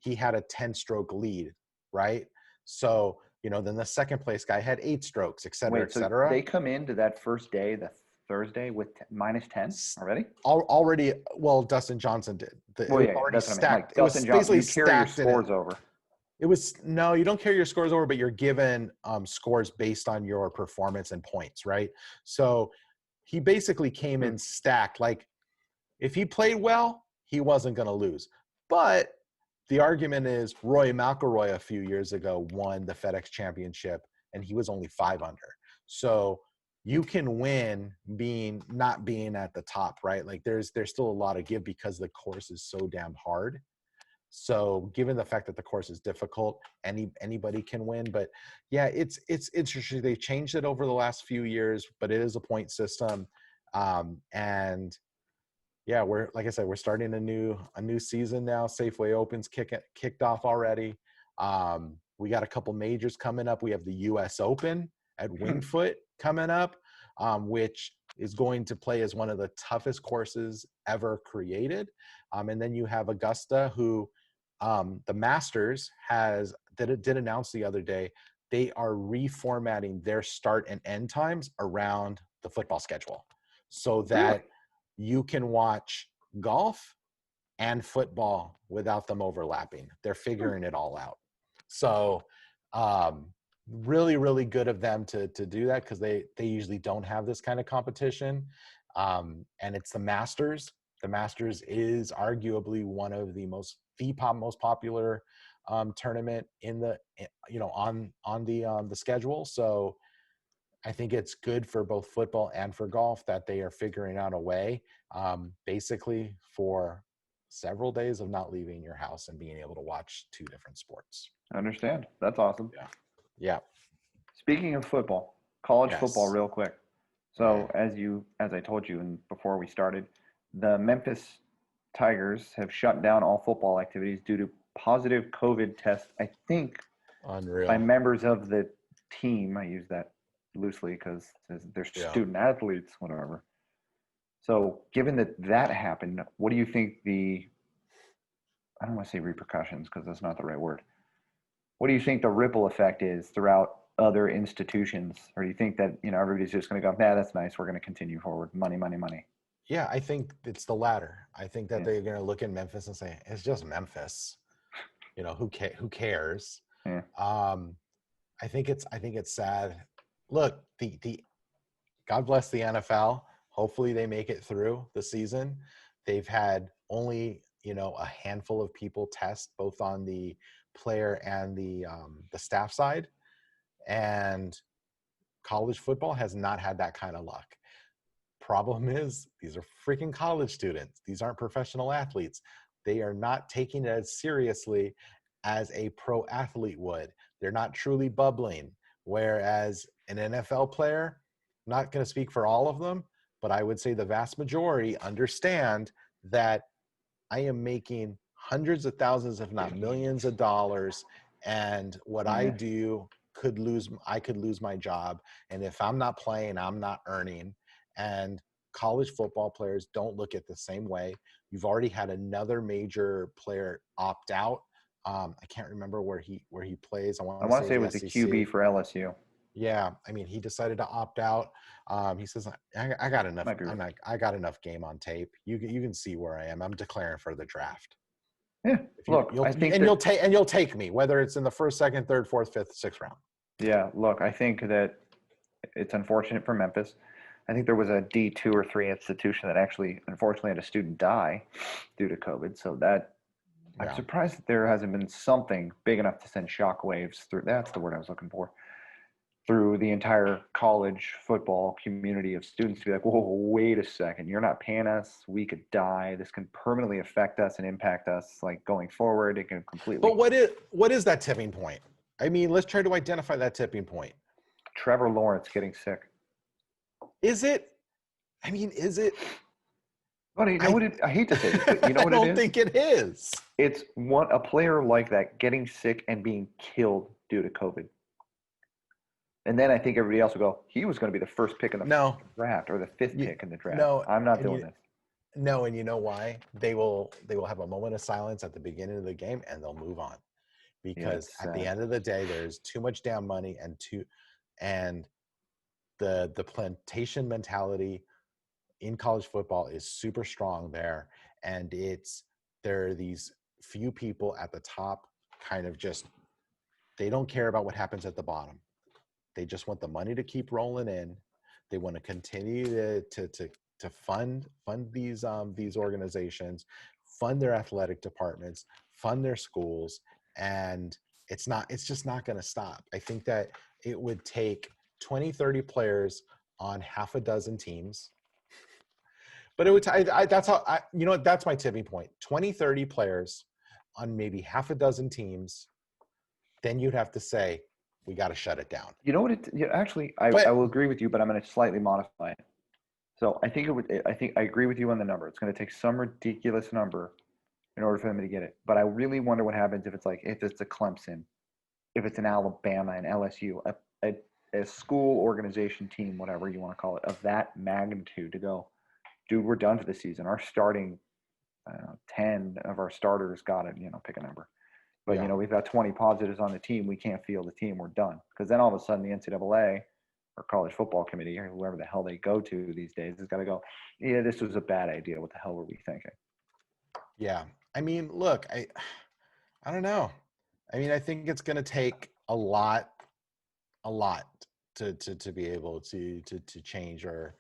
a 10-stroke lead, right? So, then the second place guy had 8 strokes, et cetera, et cetera. So they come into that first day, the Thursday, with minus 10 already? Already, well, Dustin Johnson did. Already that's stacked. what I mean. Like, Dustin Johnson, you carry your scores over. No, you don't carry your scores over, but you're given scores based on your performance and points, right? So he basically came in stacked. Like, if he played well, he wasn't going to lose. But the argument is Rory McIlroy a few years ago won the FedEx Championship, and he was only 5 under. So you can win not being at the top, right? Like there's still a lot of give because the course is so damn hard. So given the fact that the course is difficult, anybody can win. But yeah, it's interesting. They changed it over the last few years, but it is a point system. And yeah, like I said, we're starting a new season now. Safeway Open's kicked off already. We got a couple majors coming up. We have the US Open at Winged Foot coming up, which is going to play as one of the toughest courses ever created. And then you have Augusta, who the Masters did announce the other day, they are reformatting their start and end times around the football schedule so that you can watch golf and football without them overlapping. They're figuring it all out. So really, really good of them to do that, because they usually don't have this kind of competition. And it's the Masters. The Masters is arguably one of the most popular tournament in the on the schedule. So I think it's good for both football and for golf that they are figuring out a way, basically for several days of not leaving your house and being able to watch 2 different sports. I understand. That's awesome. Yeah. Yeah. Speaking of football, college football, Yes. real quick. So as I told you and before we started, the Memphis Tigers have shut down all football activities due to positive COVID tests, I think, Unreal. by members of the team. I use that loosely because they're student athletes, whatever. So given that happened, what do you think I don't want to say repercussions because that's not the right word. What do you think the ripple effect is throughout other institutions? Or do you think that, everybody's just going to go, nah, that's nice, we're going to continue forward. Money, money, money. Yeah, I think it's the latter. I think that they're going to look at Memphis and say, it's just Memphis. Who cares? Yeah. I think it's sad. Look, the God bless the NFL. Hopefully they make it through the season. They've had only, a handful of people test both on the player and the staff side. And college football has not had that kind of luck. Problem is, these are freaking college students. These aren't professional athletes. They are not taking it as seriously as a pro athlete would. They're not truly bubbling. Whereas an NFL player, I'm not going to speak for all of them, but I would say the vast majority understand that I am making hundreds of thousands, if not millions of dollars, and what I do I could lose my job. And if I'm not playing, I'm not earning. And college football players don't look at the same way. You've already had another major player opt out. I can't remember where he plays. I want to say it was the QB for LSU. Yeah, I mean, he decided to opt out. He says, "I got enough. I got enough game on tape. You can see where I am. I'm declaring for the draft. Yeah, you'll take me, whether it's in the first, second, third, fourth, fifth, sixth round." Yeah, look, I think that it's unfortunate for Memphis. I think there was a D2 or 3 institution that actually, unfortunately, had a student die due to COVID. So I'm surprised that there hasn't been something big enough to send shockwaves through. That's the word I was looking for. Through the entire college football community of students to be like, whoa, wait a second, you're not paying us, we could die. This can permanently affect us and impact us, like going forward. It can completely. But what is that tipping point? I mean, let's try to identify that tipping point. Trevor Lawrence getting sick. Is it? I mean, is it? But I hate to say this, but you know what it is? I don't think it is. It's a player like that getting sick and being killed due to COVID. And then I think everybody else will go, he was going to be the first pick in the draft or the 5th pick in the draft. No, I'm not doing this. No, and you know why? They will have a moment of silence at the beginning of the game and they'll move on. Because at the end of the day, there's too much damn money and the plantation mentality in college football is super strong there. And there are these few people at the top kind of just, they don't care about what happens at the bottom. They just want the money to keep rolling in. They want to continue to fund these organizations, fund their athletic departments, fund their schools, and it's just not going to stop. I think that it would take 20, 30 players on half a dozen teams. But it would, that's how, you know what, that's my tipping point. 20, 30 players on maybe half a dozen teams. Then you'd have to say, we got to shut it down. You know what? Actually, I will agree with you, but I'm going to slightly modify it. So I think I agree with you on the number. It's going to take some ridiculous number in order for them to get it. But I really wonder what happens if it's a Clemson, if it's an Alabama, an LSU, a school organization team, whatever you want to call it, of that magnitude to go, dude, we're done for the season. Our starting, 10 of our starters got it, pick a number. But, we've got 20 positives on the team. We can't field the team. We're done. Because then all of a sudden the NCAA or college football committee or whoever the hell they go to these days has got to go, yeah, this was a bad idea. What the hell were we thinking? Yeah. I mean, look, I don't know. I mean, I think it's going to take a lot to be able to change or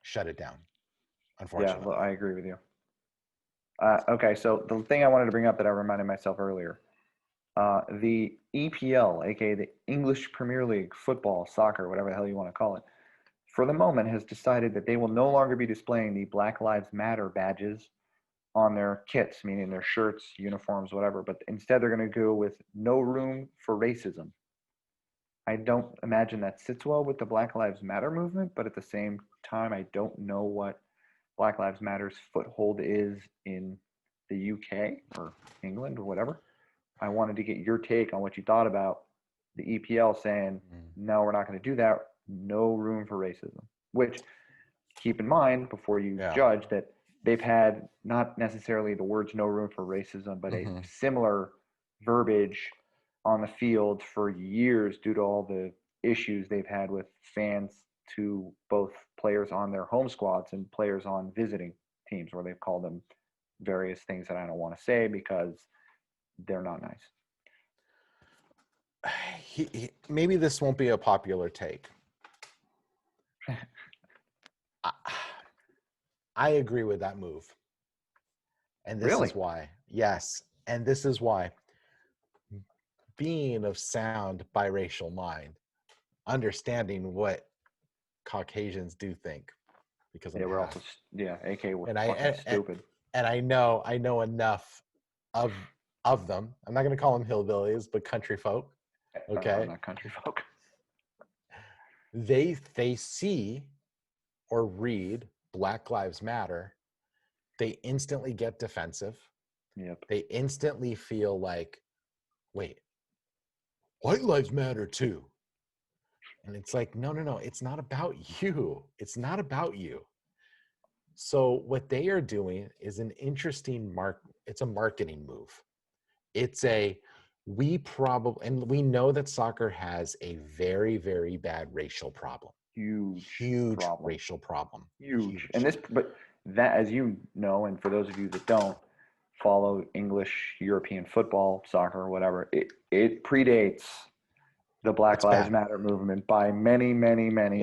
shut it down, unfortunately. Yeah, well, I agree with you. Okay, so the thing I wanted to bring up that I reminded myself earlier, the EPL, aka the English Premier League, football, soccer, whatever the hell you want to call it, for the moment has decided that they will no longer be displaying the Black Lives Matter badges on their kits, meaning their shirts, uniforms, whatever, but instead they're going to go with no room for racism. I don't imagine that sits well with the Black Lives Matter movement, but at the same time, I don't know what Black Lives Matter's foothold is in the UK or England or whatever. I wanted to get your take on what you thought about the EPL saying, no, we're not going to do that. No room for racism, which keep in mind before you judge that they've had not necessarily the words no room for racism, but a similar verbiage on the field for years due to all the issues they've had with fans to both players on their home squads and players on visiting teams, where they've called them various things that I don't want to say because they're not nice. Maybe this won't be a popular take. I agree with that move. And this is why. Yes. And this is why. Being of sound biracial mind, understanding what Caucasians do think, because we're also AK we're stupid. And I know enough of them. I'm not going to call them hillbillies, but country folk. Okay, not country folk. They see or read Black Lives Matter, they instantly get defensive. Yep. They instantly feel like, wait, white lives matter too. And it's like, no, it's not about you. It's not about you. So what they are doing is an interesting it's a marketing move. It's we know that soccer has a very, very bad racial problem. Huge problem. Racial problem. Huge. And but that, as you know, and for those of you that don't follow English, European football, soccer, whatever, it predates the Black Lives Matter movement by many, many, many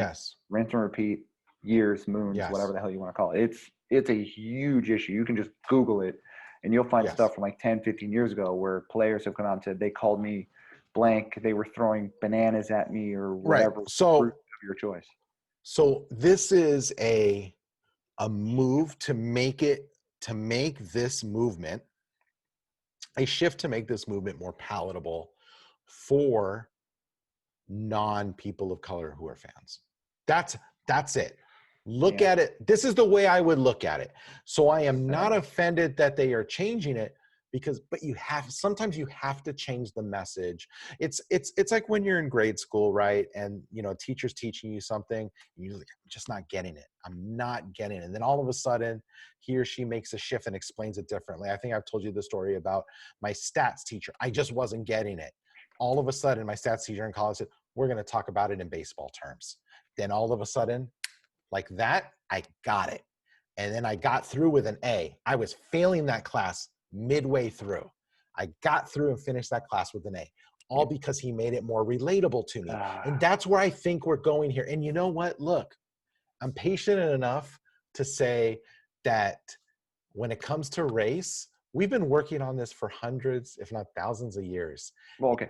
rinse and repeat years, moons, whatever the hell you want to call it. It's a huge issue. You can just Google it and you'll find stuff from like 10, 15 years ago where players have come out and said, they called me blank, they were throwing bananas at me or whatever. So of your choice. So this is a move to make this movement, a shift to make this movement more palatable for non-people of color who are fans. That's it. Look at it. This is the way I would look at it. So I am not offended that they are changing it but sometimes you have to change the message. It's like when you're in grade school, right? And teacher's teaching you something and you're like, I'm just not getting it. I'm not getting it. And then all of a sudden he or she makes a shift and explains it differently. I think I've told you the story about my stats teacher. I just wasn't getting it. All of a sudden my stats teacher in college said, we're going to talk about it in baseball terms. Then all of a sudden, like that, I got it. And then I got through with an A. I was failing that class midway through. I got through and finished that class with an A, all because he made it more relatable to me. And that's where I think we're going here. And you know what? Look, I'm patient enough to say that when it comes to race, we've been working on this for hundreds, if not thousands of years. Well, okay.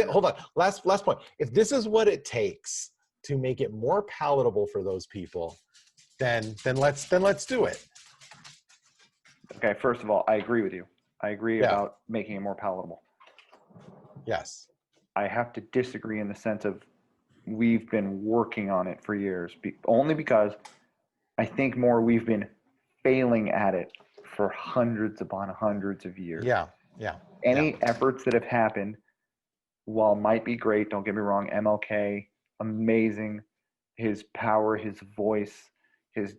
Hold on, last point. If this is what it takes to make it more palatable for those people, then let's do it. Okay, first of all, I agree with you. I agree Yeah. about making it more palatable. Yes. I have to disagree in the sense of we've been working on it for years, only because I think more we've been failing at it for hundreds upon hundreds of years. Yeah. Any efforts that have happened, while might be great, don't get me wrong, MLK, amazing, his power, his voice, his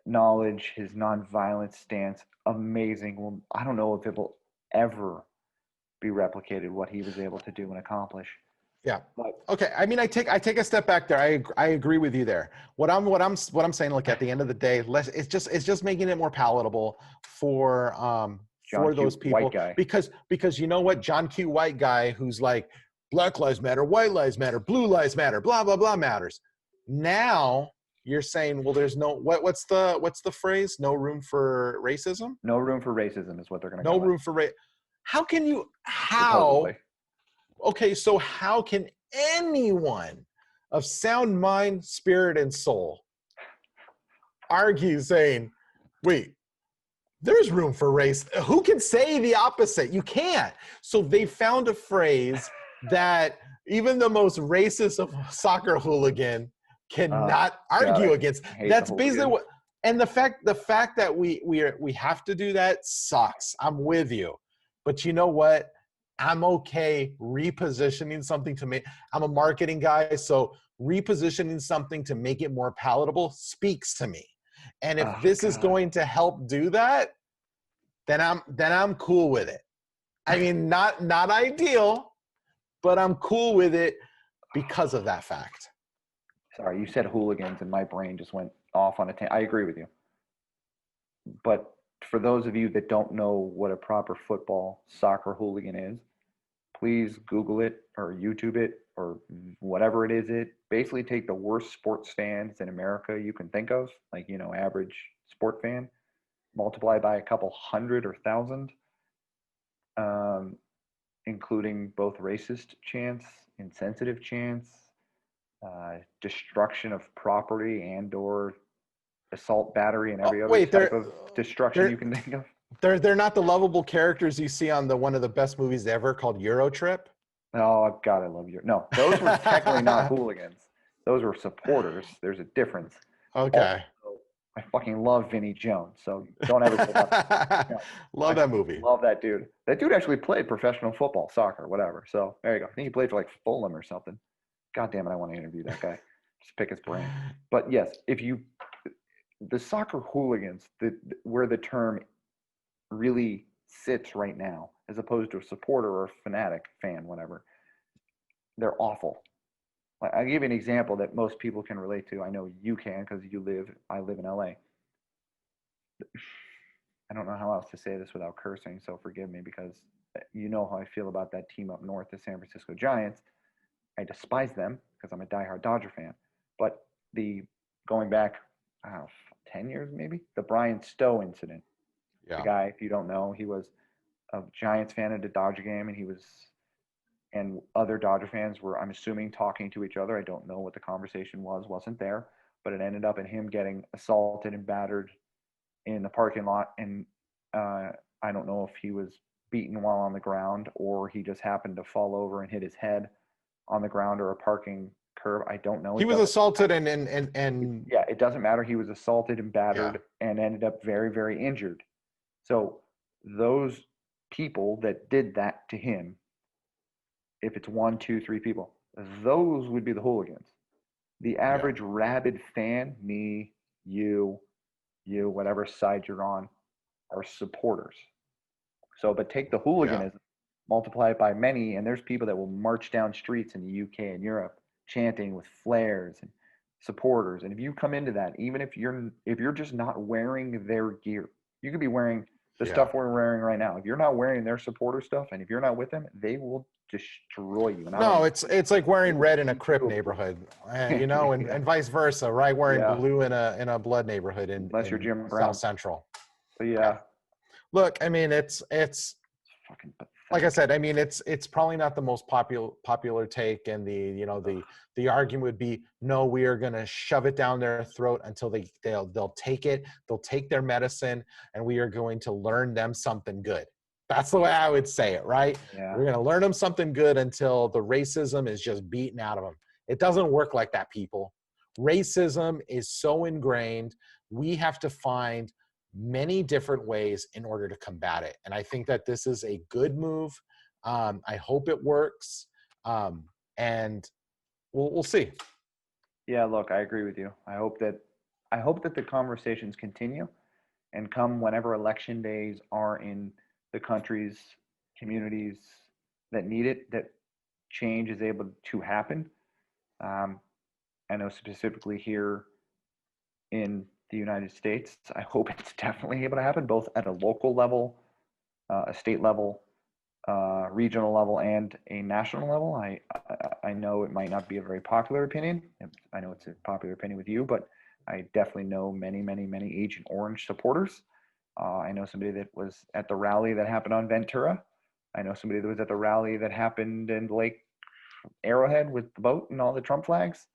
knowledge, his nonviolent stance, amazing. Well, I don't know if it will ever be replicated what he was able to do and accomplish. Yeah. But, okay. I mean, I take a step back there. I agree with you there. What I'm saying, look, at the end of the day, it's just making it more palatable for those people. White guy. Because you know what, John Q. White guy, who's like, Black lives matter, white lives matter, blue lives matter, blah blah blah matters. Now you're saying, well, there's no what's the phrase? No room for racism. No room for racism is what they're going to. No room for race. How can you? Supposedly. Okay, so how can anyone of sound mind, spirit, and soul argue saying, wait, there's room for race? Who can say the opposite? You can't. So they found a phrase that even the most racist of soccer hooligan cannot argue against. That's basically what. And the fact that we have to do that sucks. I'm with you. But you know what? I'm okay repositioning something to make. I'm a marketing guy, so repositioning something to make it more palatable speaks to me. And if this is going to help do that, then I'm cool with it. I mean, not ideal, but I'm cool with it because of that fact. Sorry, you said hooligans, and my brain just went off on a tangent. I agree with you, but for those of you that don't know what a proper football soccer hooligan is, please Google it or YouTube it or whatever it is. It basically take the worst sports fans in America you can think of, like, average sport fan, multiply by a couple hundred or thousand, including both racist chants, insensitive chants, destruction of property and or assault, battery, and every other type of destruction you can think of. They're not the lovable characters you see on one of the best movies ever called Euro Trip. Oh God, I love you. No, those were technically not hooligans. Those were supporters. There's a difference. Okay. Also, I fucking love Vinnie Jones, so don't ever say that. No, love that movie. Love that dude. That dude actually played professional football, soccer, whatever. So there you go. I think he played for like Fulham or something. God damn it, I want to interview that guy. Just pick his brain. But yes, the soccer hooligans, where the term really sits right now, as opposed to a supporter or a fanatic fan, whatever, they're awful. I'll give you an example that most people can relate to. I know you can because I live in LA. I don't know how else to say this without cursing, so forgive me, because you know how I feel about that team up north, the San Francisco Giants. I despise them because I'm a diehard Dodger fan. But going back, 10 years maybe, the Brian Stowe incident. Yeah. The guy, if you don't know, he was a Giants fan at a Dodger game, and other Dodger fans were, I'm assuming, talking to each other. I don't know what the conversation wasn't there, but it ended up in him getting assaulted and battered in the parking lot. And I don't know if he was beaten while on the ground or he just happened to fall over and hit his head on the ground or a parking curb. I don't know. He was assaulted and yeah, it doesn't matter. He was assaulted and battered and ended up very, very injured. So those people that did that to him, if it's 1, 2, 3 people, those would be the hooligans. The average rabid fan, me, you, whatever side you're on, are supporters. So, but take the hooliganism, multiply it by many, and there's people that will march down streets in the UK and Europe chanting with flares and supporters. And if you come into that, even if you're just not wearing their gear, you could be wearing the stuff we're wearing right now. If you're not wearing their supporter stuff, and if you're not with them, they will destroy you. No, it's like wearing red in a Crip neighborhood, and vice versa, right? Wearing blue in a Blood neighborhood unless you're Jim South Brown. Central. But Look, I mean, it's Fucking pathetic. like I said, I mean, it's probably not the most popular take, and the argument would be, no, we are going to shove it down their throat until they'll take it, they'll take their medicine, and we are going to learn them something good. That's the way I would say it, right? Yeah. We're going to learn them something good until the racism is just beaten out of them. It doesn't work like that, people. Racism is so ingrained. We have to find many different ways in order to combat it. And I think that this is a good move. I hope it works. And we'll see. Yeah, look, I agree with you. I hope that the conversations continue and come whenever election days are in the country's communities that need it, that change is able to happen. I know specifically here in the United States, I hope it's definitely able to happen, both at a local level, a state level, regional level, and a national level. I know it might not be a very popular opinion. I know it's a popular opinion with you, but I definitely know many, many, many Agent Orange supporters. I know somebody that was at the rally that happened on Ventura. I know somebody that was at the rally that happened in Lake Arrowhead with the boat and all the Trump flags.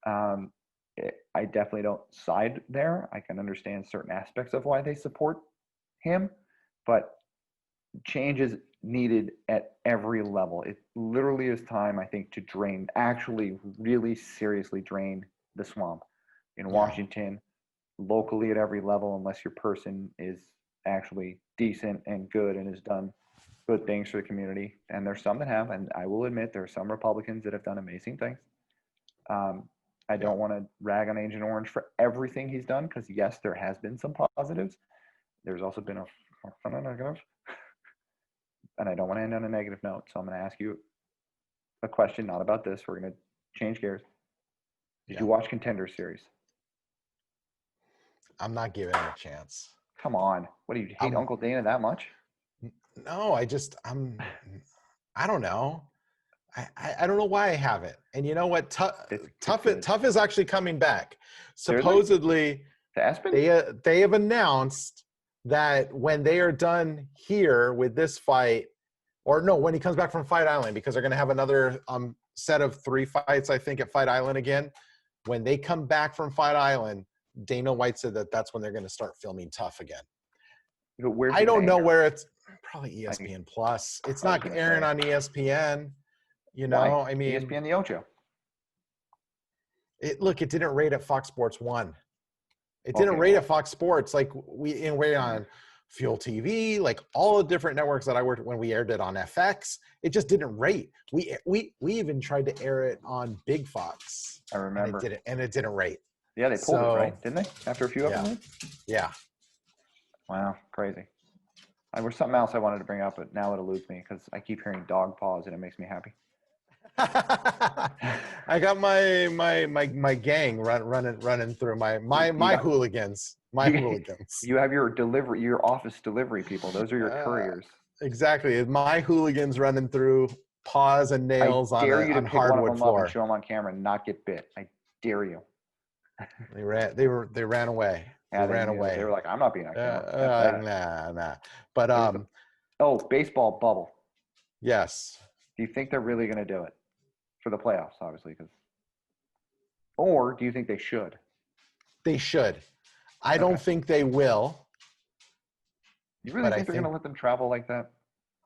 I definitely don't side there. I can understand certain aspects of why they support him, but change is needed at every level. It literally is time, I think, to drain, actually really seriously drain the swamp in Washington, locally at every level, unless your person is actually decent and good and has done good things for the community. And there's some that have, and I will admit there are some Republicans that have done amazing things. I don't want to rag on Agent Orange for everything he's done, because yes, there has been some positives. There's also been a negative. And I don't want to end on a negative note. So I'm going to ask you a question, not about this. We're going to change gears. Did you watch Contender Series? I'm not giving him a chance. Come on. What, do you hate Uncle Dana that much? No, I don't know. I don't know why I haven't. And you know what? Tough is actually coming back. Supposedly, they have announced that when they are done here with this fight, or no, when he comes back from Fight Island, because they're going to have another set of 3 fights, I think, at Fight Island again. When they come back from Fight Island, Dana White said that that's when they're going to start filming Tough again. I don't know where it's probably ESPN Plus. It's not airing on ESPN. You know, Why? I mean, ESPN the Ocho. It didn't rate at Fox Sports 1. It didn't rate at Fox Sports. Like we on Fuel TV, like all the different networks that I worked when we aired it on FX. It just didn't rate. We even tried to air it on Big Fox. I remember. And it didn't rate. Yeah, they pulled it, right? Didn't they? After a few episodes? Yeah. Wow, crazy. There was something else I wanted to bring up, but now it eludes me because I keep hearing dog paws and it makes me happy. I got my gang running through my hooligans. Hooligans. You have your office delivery people. Those are your couriers. Exactly. My hooligans running through paws and nails on hardwood floor. I dare you to pick one of them up and show them on camera and not get bit. I dare you. They ran away. Yeah, they ran away. They were like, I'm not being on camera. Nah. But baseball bubble. Yes. Do you think they're really going to do it for the playoffs? Obviously, or do you think they should? They should. I don't think they will. You really think they're going to let them travel like that?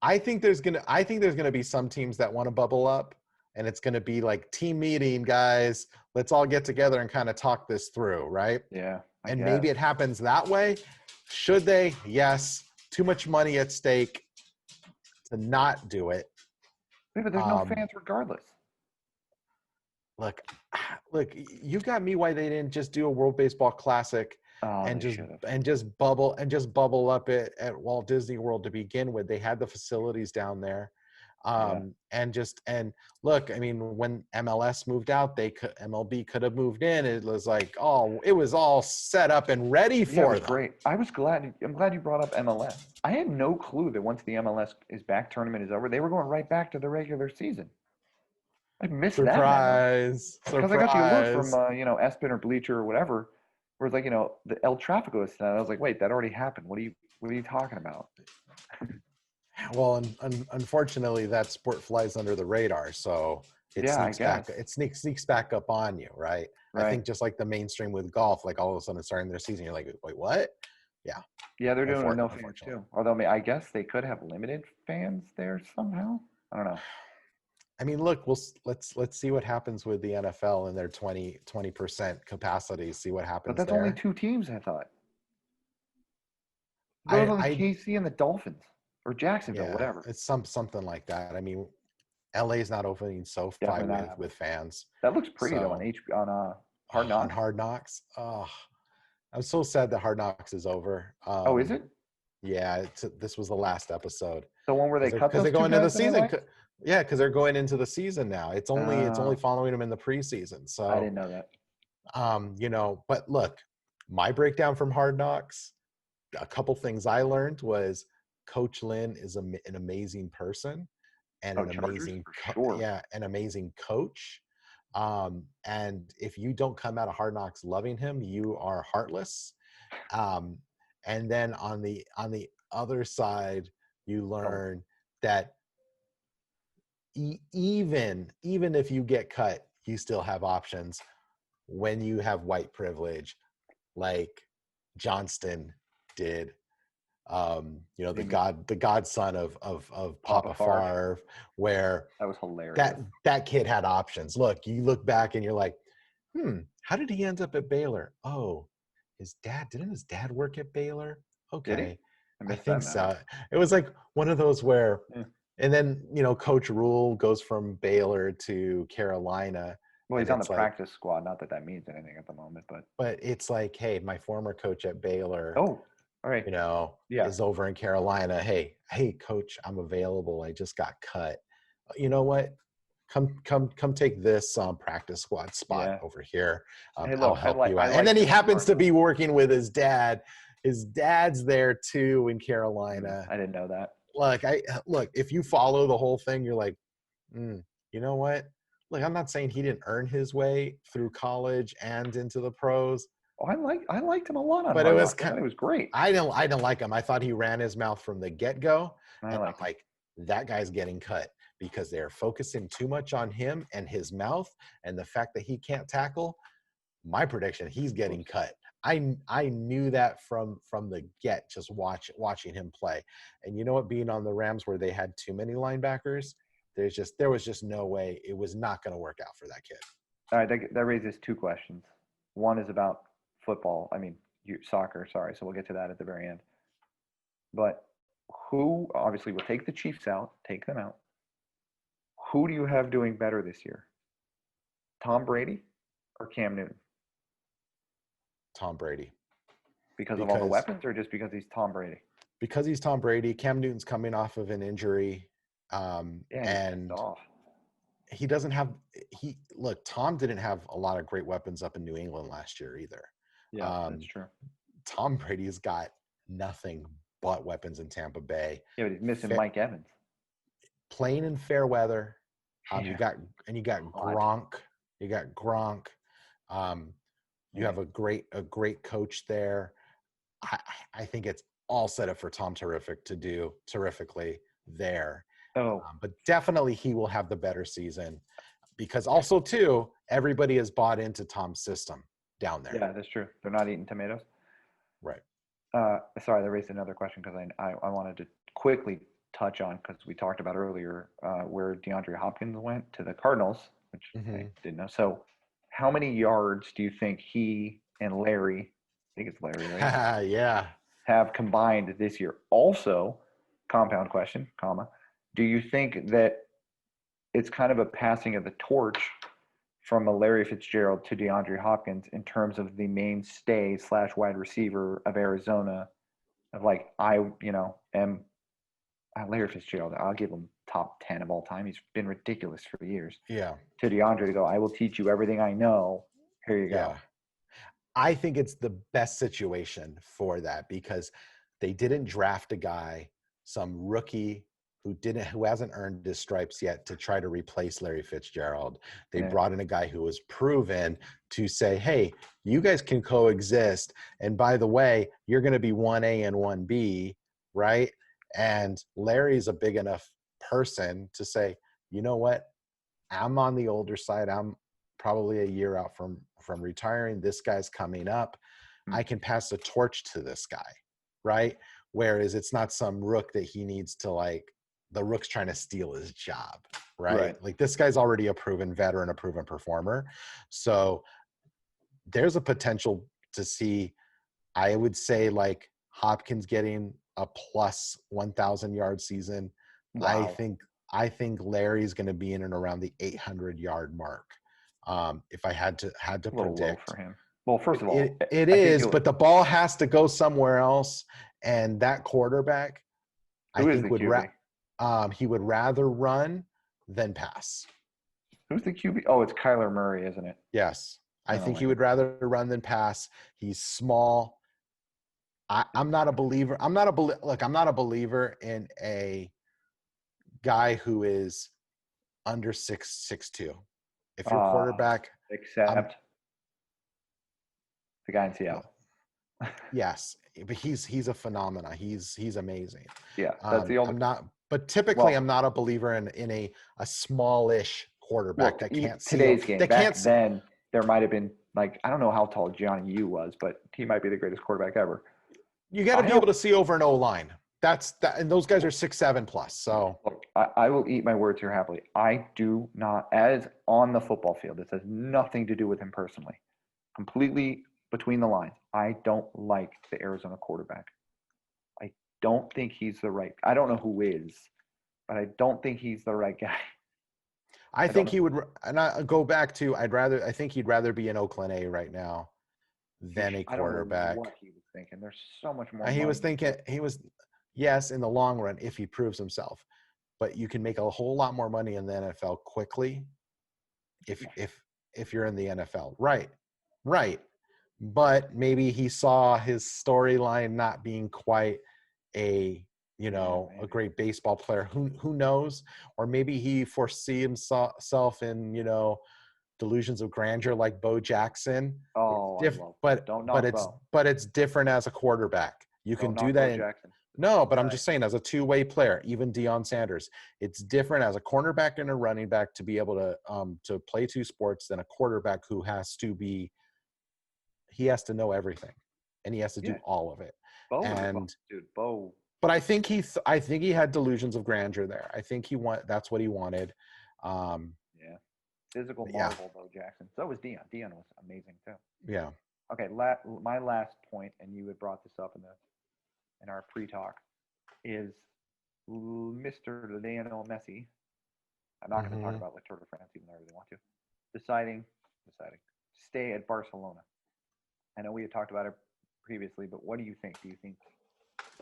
I think there's gonna be some teams that want to bubble up, and it's gonna be like team meeting, guys. Let's all get together and kind of talk this through, right? Yeah. And maybe it happens that way. Should they? Yes. Too much money at stake to not do it. Yeah, but there's no fans regardless. Look, you got me why they didn't just do a World Baseball Classic and just bubble up at Walt Disney World to begin with. They had the facilities down there. And look, I mean, when MLS moved out, MLB could have moved in. It was like, it was all set up and ready for them. Great. I'm glad you brought up MLS. I had no clue that once the MLS is back, tournament is over, they were going right back to the regular season. I missed that. Surprise. Because I got the alert from ESPN or Bleacher or whatever, where it's like, the El Tráfico is done. I was like, wait, that already happened. What are you What are you talking about? Well, unfortunately, that sport flies under the radar, so it Yeah, I sneaks back. guess. It sneaks back up on you, right? I Right. think just like the mainstream with golf, like all of a sudden starting their season, you're like, wait, what? Yeah, Yeah, they're doing it with no fans unfortunately. too. Although I guess they could have limited fans there somehow. I don't know. I mean, look, let's see what happens with the NFL and their 20% capacity. See what But happens that's only there. 2 teams, I thought. Those are the I KC and the Dolphins or Jacksonville, yeah, whatever. it's something like that. I mean, LA's not opening SoFi Definitely not happening. with fans. That looks pretty though So on Hard on Knocks. Hard Knocks, I'm so sad that Hard Knocks is over. Oh, is it? Yeah, this was the last episode The one where they cut because those they're two going into the guys that I season. like? Yeah, because they're going into the season now. It's only Oh, following them in the preseason. I So didn't know that. but look, my breakdown from Hard Knocks, a couple things I learned was Coach Lynn is an amazing person and Oh, Chargers for sure. an amazing coach. And if you don't come out of Hard Knocks loving him, you are heartless. Um, and then on the other side, you Oh, learn that even if you get cut, you still have options when you have white privilege, like Johnston did. maybe The godson of Papa Papa Favre. Favre, where That was hilarious. that kid had options. Look, you look back and you're like, how did he end up at Baylor? Oh, didn't his dad work at Baylor? Did he? Okay, I I missed that think memo. so. It was like one of those where, Yeah. and then Coach Rule goes from Baylor to Carolina, Well, and he's on the it's like, practice squad. Not that that means anything at the moment, but but it's like, hey, my former coach at Baylor, oh, all right. Yeah. is over in Carolina. Hey, coach, I'm available. I just got cut. You know what? Come take this practice squad spot Yeah. over here. Hey, I'll look, help you I out. And then liked he him in happens to Cardinals. be working with his dad. His dad's there too in Carolina. I didn't know that. Look, if you follow the whole thing, you're like, you know what? Look, I'm not saying he didn't earn his way through college and into the pros, Oh, I liked him a lot on but it Hard was Knocks. I thought he was great. I don't like him. I thought he ran his mouth from the get-go, I and I'm liked him. like, that guy's getting cut because they're focusing too much on him and his mouth and the fact that he can't tackle. My prediction, he's getting cut. I knew that from the get, just watching him play. And you know what? Being on the Rams where they had too many linebackers, there was just no way it was not going to work out for that kid. All right, that raises 2 questions. One is about football. I mean, soccer. Sorry, so we'll get to that at the very end. But who obviously will take the Chiefs out? Take them out. Who do you have doing better this year? Tom Brady or Cam Newton? Tom Brady. Because of all the weapons, or just because he's Tom Brady? Because he's Tom Brady. Cam Newton's coming off of an injury, Yeah, and off. he doesn't have Tom didn't have a lot of great weapons up in New England last year either. Yeah, that's true. Tom Brady's got nothing but weapons in Tampa Bay. Yeah, but he's missing Mike Evans. Playing in fair weather. You got Hot. Gronk. You got Gronk. You have a great coach there. I think it's all set up for Tom to do terrifically there. Oh, but definitely he will have the better season because also too, everybody has bought into Tom's system down there. yeah, that's true. They're not eating tomatoes. Right. Sorry, that raised another question because I wanted to quickly touch on, because we talked about earlier where DeAndre Hopkins went to the Cardinals, which I didn't know. So how many yards do you think he and Larry, I think it's Larry, right? Yeah. Have combined this year? Also, compound question, comma, do you think that it's kind of a passing of the torch from a Larry Fitzgerald to DeAndre Hopkins in terms of the mainstay / wide receiver of Arizona? Of like, am Larry Fitzgerald, I'll give him top 10 of all time. He's been ridiculous for years. Yeah. To DeAndre to go, I will teach you everything I know. Here you go. I think it's the best situation for that because they didn't draft a guy, some rookie who hasn't earned his stripes yet, to try to replace Larry Fitzgerald. They brought in a guy who was proven to say, hey, you guys can coexist. And by the way, you're going to be 1A and 1B, right? And Larry's a big enough person to say, you know what? I'm on the older side. I'm probably a year out from retiring. This guy's coming up. I can pass the torch to this guy, right? Whereas it's not some rook that he needs to, like, the rook's trying to steal his job, right? Like, this guy's already a proven veteran, a proven performer. So there's a potential to see, I would say, like, Hopkins getting a plus 1,000 yard season. Wow. I think Larry's going to be in and around the 800 yard mark. If I had to A little low predict for him. Well, first of all, it I think is, but the ball has to go somewhere else. And that quarterback, I who is think the QB? he would rather run than pass. Who's the QB? Oh, it's Kyler Murray, isn't it? Yes. I Oh think my he would rather run than pass. He's small. I'm not a believer. Look, I'm not a believer in a guy who is under 6'2". If your quarterback, except the guy in Seattle. yes, but he's a phenomena. He's amazing. Yeah, that's the only. I'm not, but typically I'm not a believer in a smallish quarterback that can't see today's game. That Back can't then, there might have been, like, I don't know how tall Johnny U was, but he might be the greatest quarterback ever. You got to be able to see over an O-line. That's that, and those guys are 6'7" plus. So look, I will eat my words here happily. I do not, as on the football field, this has nothing to do with him personally. Completely between the lines. I don't like the Arizona quarterback. I don't think he's the right. I don't know who is, but I don't think he's the right guy. I think he would, and I go back to, I think he'd rather be in Oakland A right now than a quarterback. I don't know what he was thinking. There's so much more. He was thinking, yes, in the long run, if he proves himself, but you can make a whole lot more money in the NFL quickly if you're in the NFL. Right. But maybe he saw his storyline not being quite a great baseball player. Who knows? Or maybe he foresee himself in, delusions of grandeur like Bo Jackson. Oh, but it's different as a quarterback. You can do that. No, but I'm just saying, as a two-way player, even Deion Sanders, it's different as a cornerback and a running back to be able to play two sports than a quarterback who has to know everything, and he has to do all of it. Bo. But I think he had delusions of grandeur there. I think that's what he wanted. Physical marvel, Bo Jackson. So was Deion. Deion was amazing too. Yeah. Okay, my last point, and you had brought this up in our pre-talk, is Mr. Lionel Messi. I'm not going to talk about the Tour de France, even though I really want to. Deciding, stay at Barcelona. I know we had talked about it previously, but what do you think? Do you think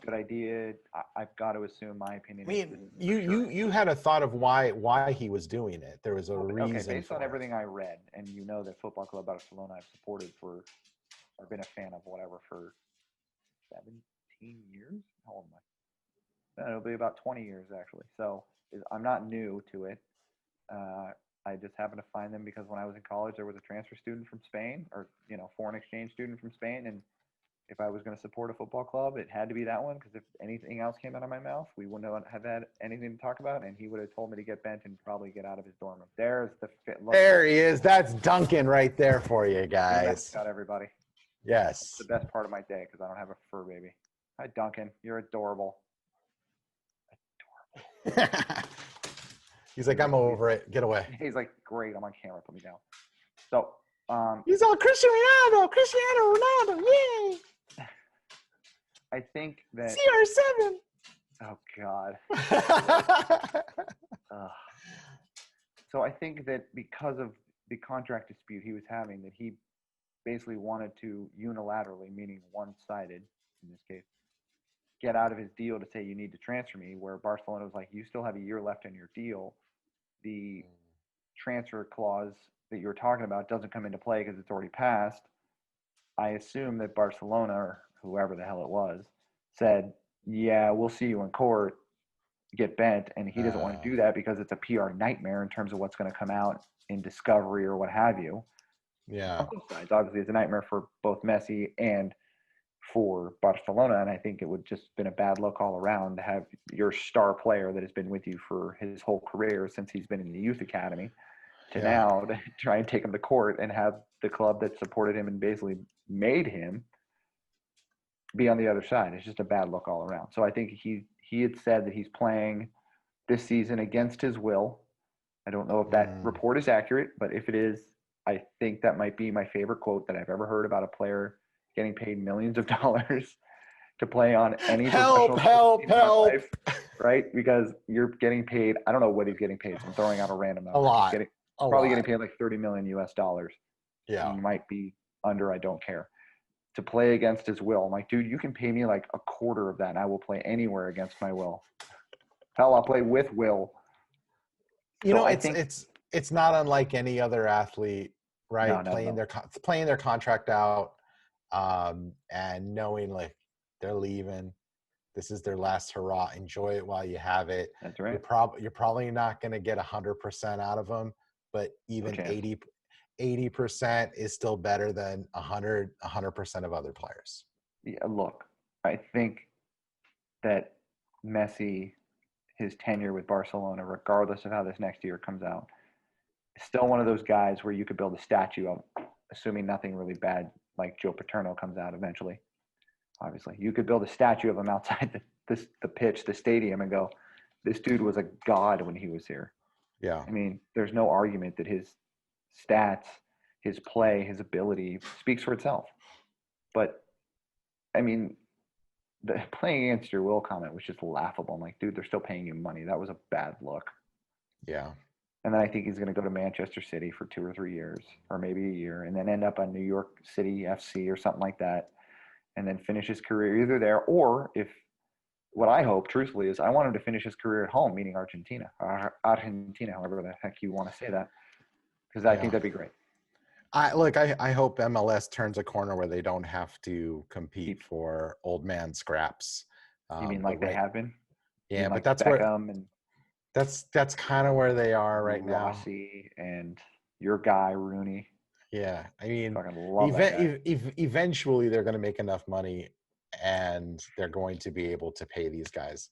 good idea? I've got to assume my opinion. I mean, you had a thought of why he was doing it. There was a reason. Okay, based on everything I read, and you know that Football Club Barcelona I've supported or been a fan of whatever for 17 years. How old am I? It'll be about 20 years actually. So I'm not new to it. I just happened to find them because when I was in college, there was a transfer student from Spain, or foreign exchange student from Spain, and if I was going to support a football club, it had to be that one, because if anything else came out of my mouth, we wouldn't have had anything to talk about, and he would have told me to get bent and probably get out of his dorm room. There he is. That's Duncan right there for you guys. Got everybody. Yes. It's the best part of my day because I don't have a fur baby. Hi, Duncan. You're adorable. He's like, I'm over it. Get away. He's like, great. I'm on camera. Put me down. So he's all Cristiano Ronaldo. Yay! I think that CR7. Oh God. So I think that because of the contract dispute he was having, that he basically wanted to unilaterally, meaning one-sided in this case, get out of his deal to say you need to transfer me, where Barcelona was like, you still have a year left in your deal. The transfer clause that you're talking about doesn't come into play because it's already passed. I assume that Barcelona, or whoever the hell it was, said, yeah, we'll see you in court, get bent. And he doesn't want to do that because it's a PR nightmare in terms of what's going to come out in discovery or what have you. Yeah. On both sides. Obviously, it's a nightmare for both Messi and for Barcelona, and I think it would just been a bad look all around to have your star player that has been with you for his whole career since he's been in the youth academy to Yeah. now to try and take him to court and have the club that supported him and basically made him be on the other side. It's just a bad look all around. So I think he had said that he's playing this season against his will. I don't know if that report is accurate, but if it is, I think that might be my favorite quote that I've ever heard about a player getting paid millions of dollars to play on any professional Help, team in my help. life, right? Because you're getting paid. I don't know what he's getting paid. So I'm throwing out a random number. A lot. Probably getting paid like 30 million US dollars. Yeah. Might be under, I don't care. To play against his will. I'm like, dude, you can pay me like a quarter of that and I will play anywhere against my will. Hell, I'll play with will. You So know, I think it's not unlike any other athlete, right? No. Playing their contract out, and knowing like they're leaving. This is their last hurrah. Enjoy it while you have it. That's right. You're probably not going to get 100% out of them, but even No chance. 80% is still better than 100% of other players. Yeah, look, I think that Messi, his tenure with Barcelona, regardless of how this next year comes out, is still one of those guys where you could build a statue of, assuming nothing really bad like Joe Paterno comes out eventually. Obviously, you could build a statue of him outside the pitch, the stadium, and go, this dude was a god when he was here. Yeah. I mean, there's no argument that his stats, his play, his ability speaks for itself. But I mean, the playing against your will comment was just laughable. I'm like, dude, they're still paying you money. That was a bad look. Yeah. And then I think he's going to go to Manchester City for 2 or 3 years, or maybe a year, and then end up on New York City FC or something like that, and then finish his career either there or if what I hope, truthfully, is I want him to finish his career at home, meaning Argentina, however the heck you want to say that, because I think that'd be great. I hope MLS turns a corner where they don't have to compete for old man scraps. You mean like they have been? Yeah, but like that's Beckham where and that's kind of where they are right now. Rossi and your guy Rooney. Yeah, I mean, Fucking love that guy. eventually they're going to make enough money, and they're going to be able to pay these guys.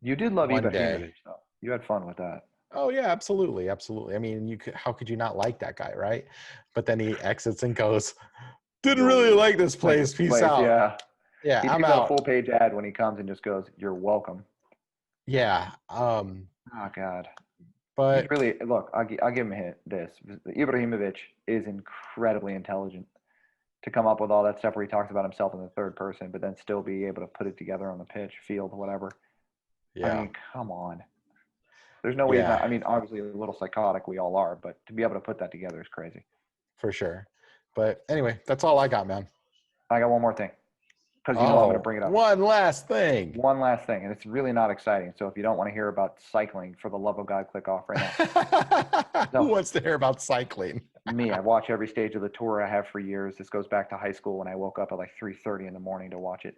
You did love one Ibrahimovic, day. though. You had fun with that. Oh yeah, absolutely, absolutely. I mean, how could you not like that guy, right? But then he exits and goes, "Didn't really like this place. Peace out." Yeah, Yeah, he I'm needs a out. full page ad when he comes and just goes, "You're welcome." Yeah. Oh God. He's But really look. I'll give him this. Ibrahimovic is incredibly intelligent to come up with all that stuff where he talks about himself in the third person, but then still be able to put it together on the pitch, field, whatever. yeah. I mean, come on. There's no way he's Yeah. not. I mean, obviously a little psychotic. We all are, but to be able to put that together is crazy. For sure. But anyway, that's all I got, man. I got one more thing because I'm going to bring it up. One last thing. One last thing, and it's really not exciting. So if you don't want to hear about cycling, for the love of God, click off right now. Who wants to hear about cycling? Me, I watch every stage of the tour. I have for years. This goes back to high school when I woke up at like 3:30 in the morning to watch it,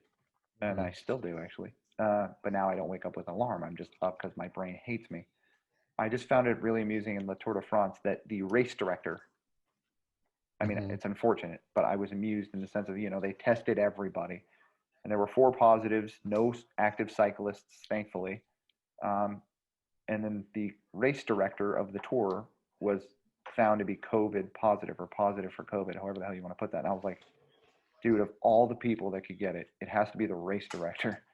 and I still do actually. But now I don't wake up with an alarm. I'm just up because my brain hates me. I just found it really amusing in the Tour de France that the race director, I mean, it's unfortunate, but I was amused in the sense of, they tested everybody. And there were 4 positives, no active cyclists, thankfully. And then the race director of the tour was found to be COVID positive or positive for COVID, however the hell you want to put that. And I was like, dude, of all the people that could get it, it has to be the race director.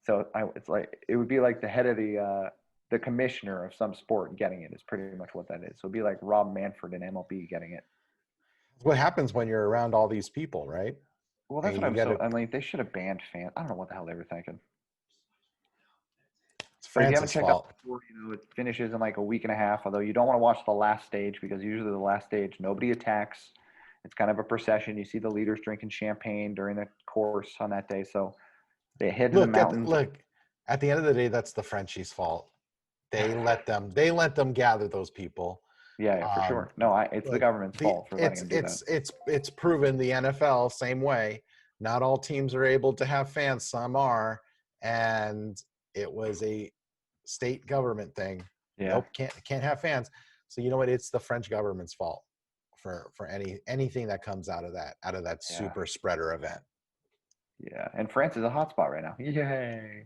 So it's like, it would be like the head of the commissioner of some sport getting it is pretty much what that is. So it'd be like Rob Manfred in MLB getting it. What happens when you're around all these people, right? Well, that's what I mean, they should have banned fans. I don't know what the hell they were thinking. It's But if you haven't France's checked fault. out the tour, it finishes in like a week and a half. Although you don't want to watch the last stage because usually the last stage nobody attacks. It's kind of a procession. You see the leaders drinking champagne during the course on that day. So they head to the mountains. At the end of the day, that's the Frenchies' fault. They let them gather those people. Yeah, for sure. No, it's the government's fault for letting them do that. It's proven the NFL same way. Not all teams are able to have fans. Some are, and it was a state government thing. Yeah. Nope, can't have fans. So you know what? It's the French government's fault for anything that comes out of that Yeah. super spreader event. Yeah, and France is a hot spot right now. Yay!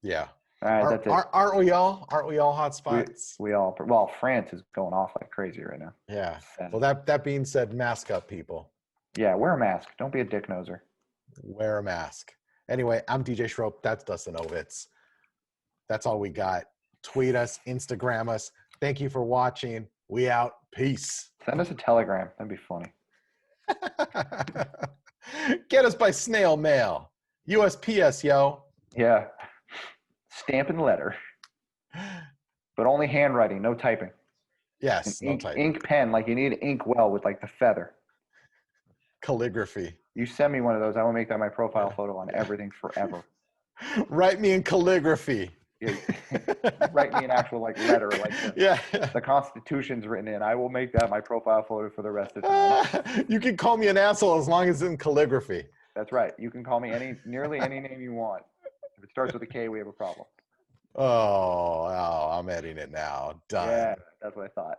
Yeah. All right, that's it. Aren't we all? Aren't we all hot We, spots? we all well, France is going off like crazy right now. Yeah. Sad. Well, that being said, mask up, people. Yeah, wear a mask. Don't be a dick noser. Wear a mask. Anyway, I'm DJ Schroep. That's Dustin Ovitz. That's all we got. Tweet us, Instagram us. Thank you for watching. We out. Peace. Send us a telegram. That'd be funny. Get us by snail mail. USPS, yo. Yeah. Stamp and letter. But only handwriting, no typing. Yes, An no type. ink pen, like you need ink well with like the feather. Calligraphy. You send me one of those, I will make that my profile photo on everything forever. Write me in calligraphy. Yeah. Write me an actual like letter, like the Constitution's written in. I will make that my profile photo for the rest of the time. You can call me an asshole as long as it's in calligraphy. That's right. You can call me nearly any name you want. If it starts with a K, we have a problem. Oh, I'm editing it now. Done. Yeah, that's what I thought.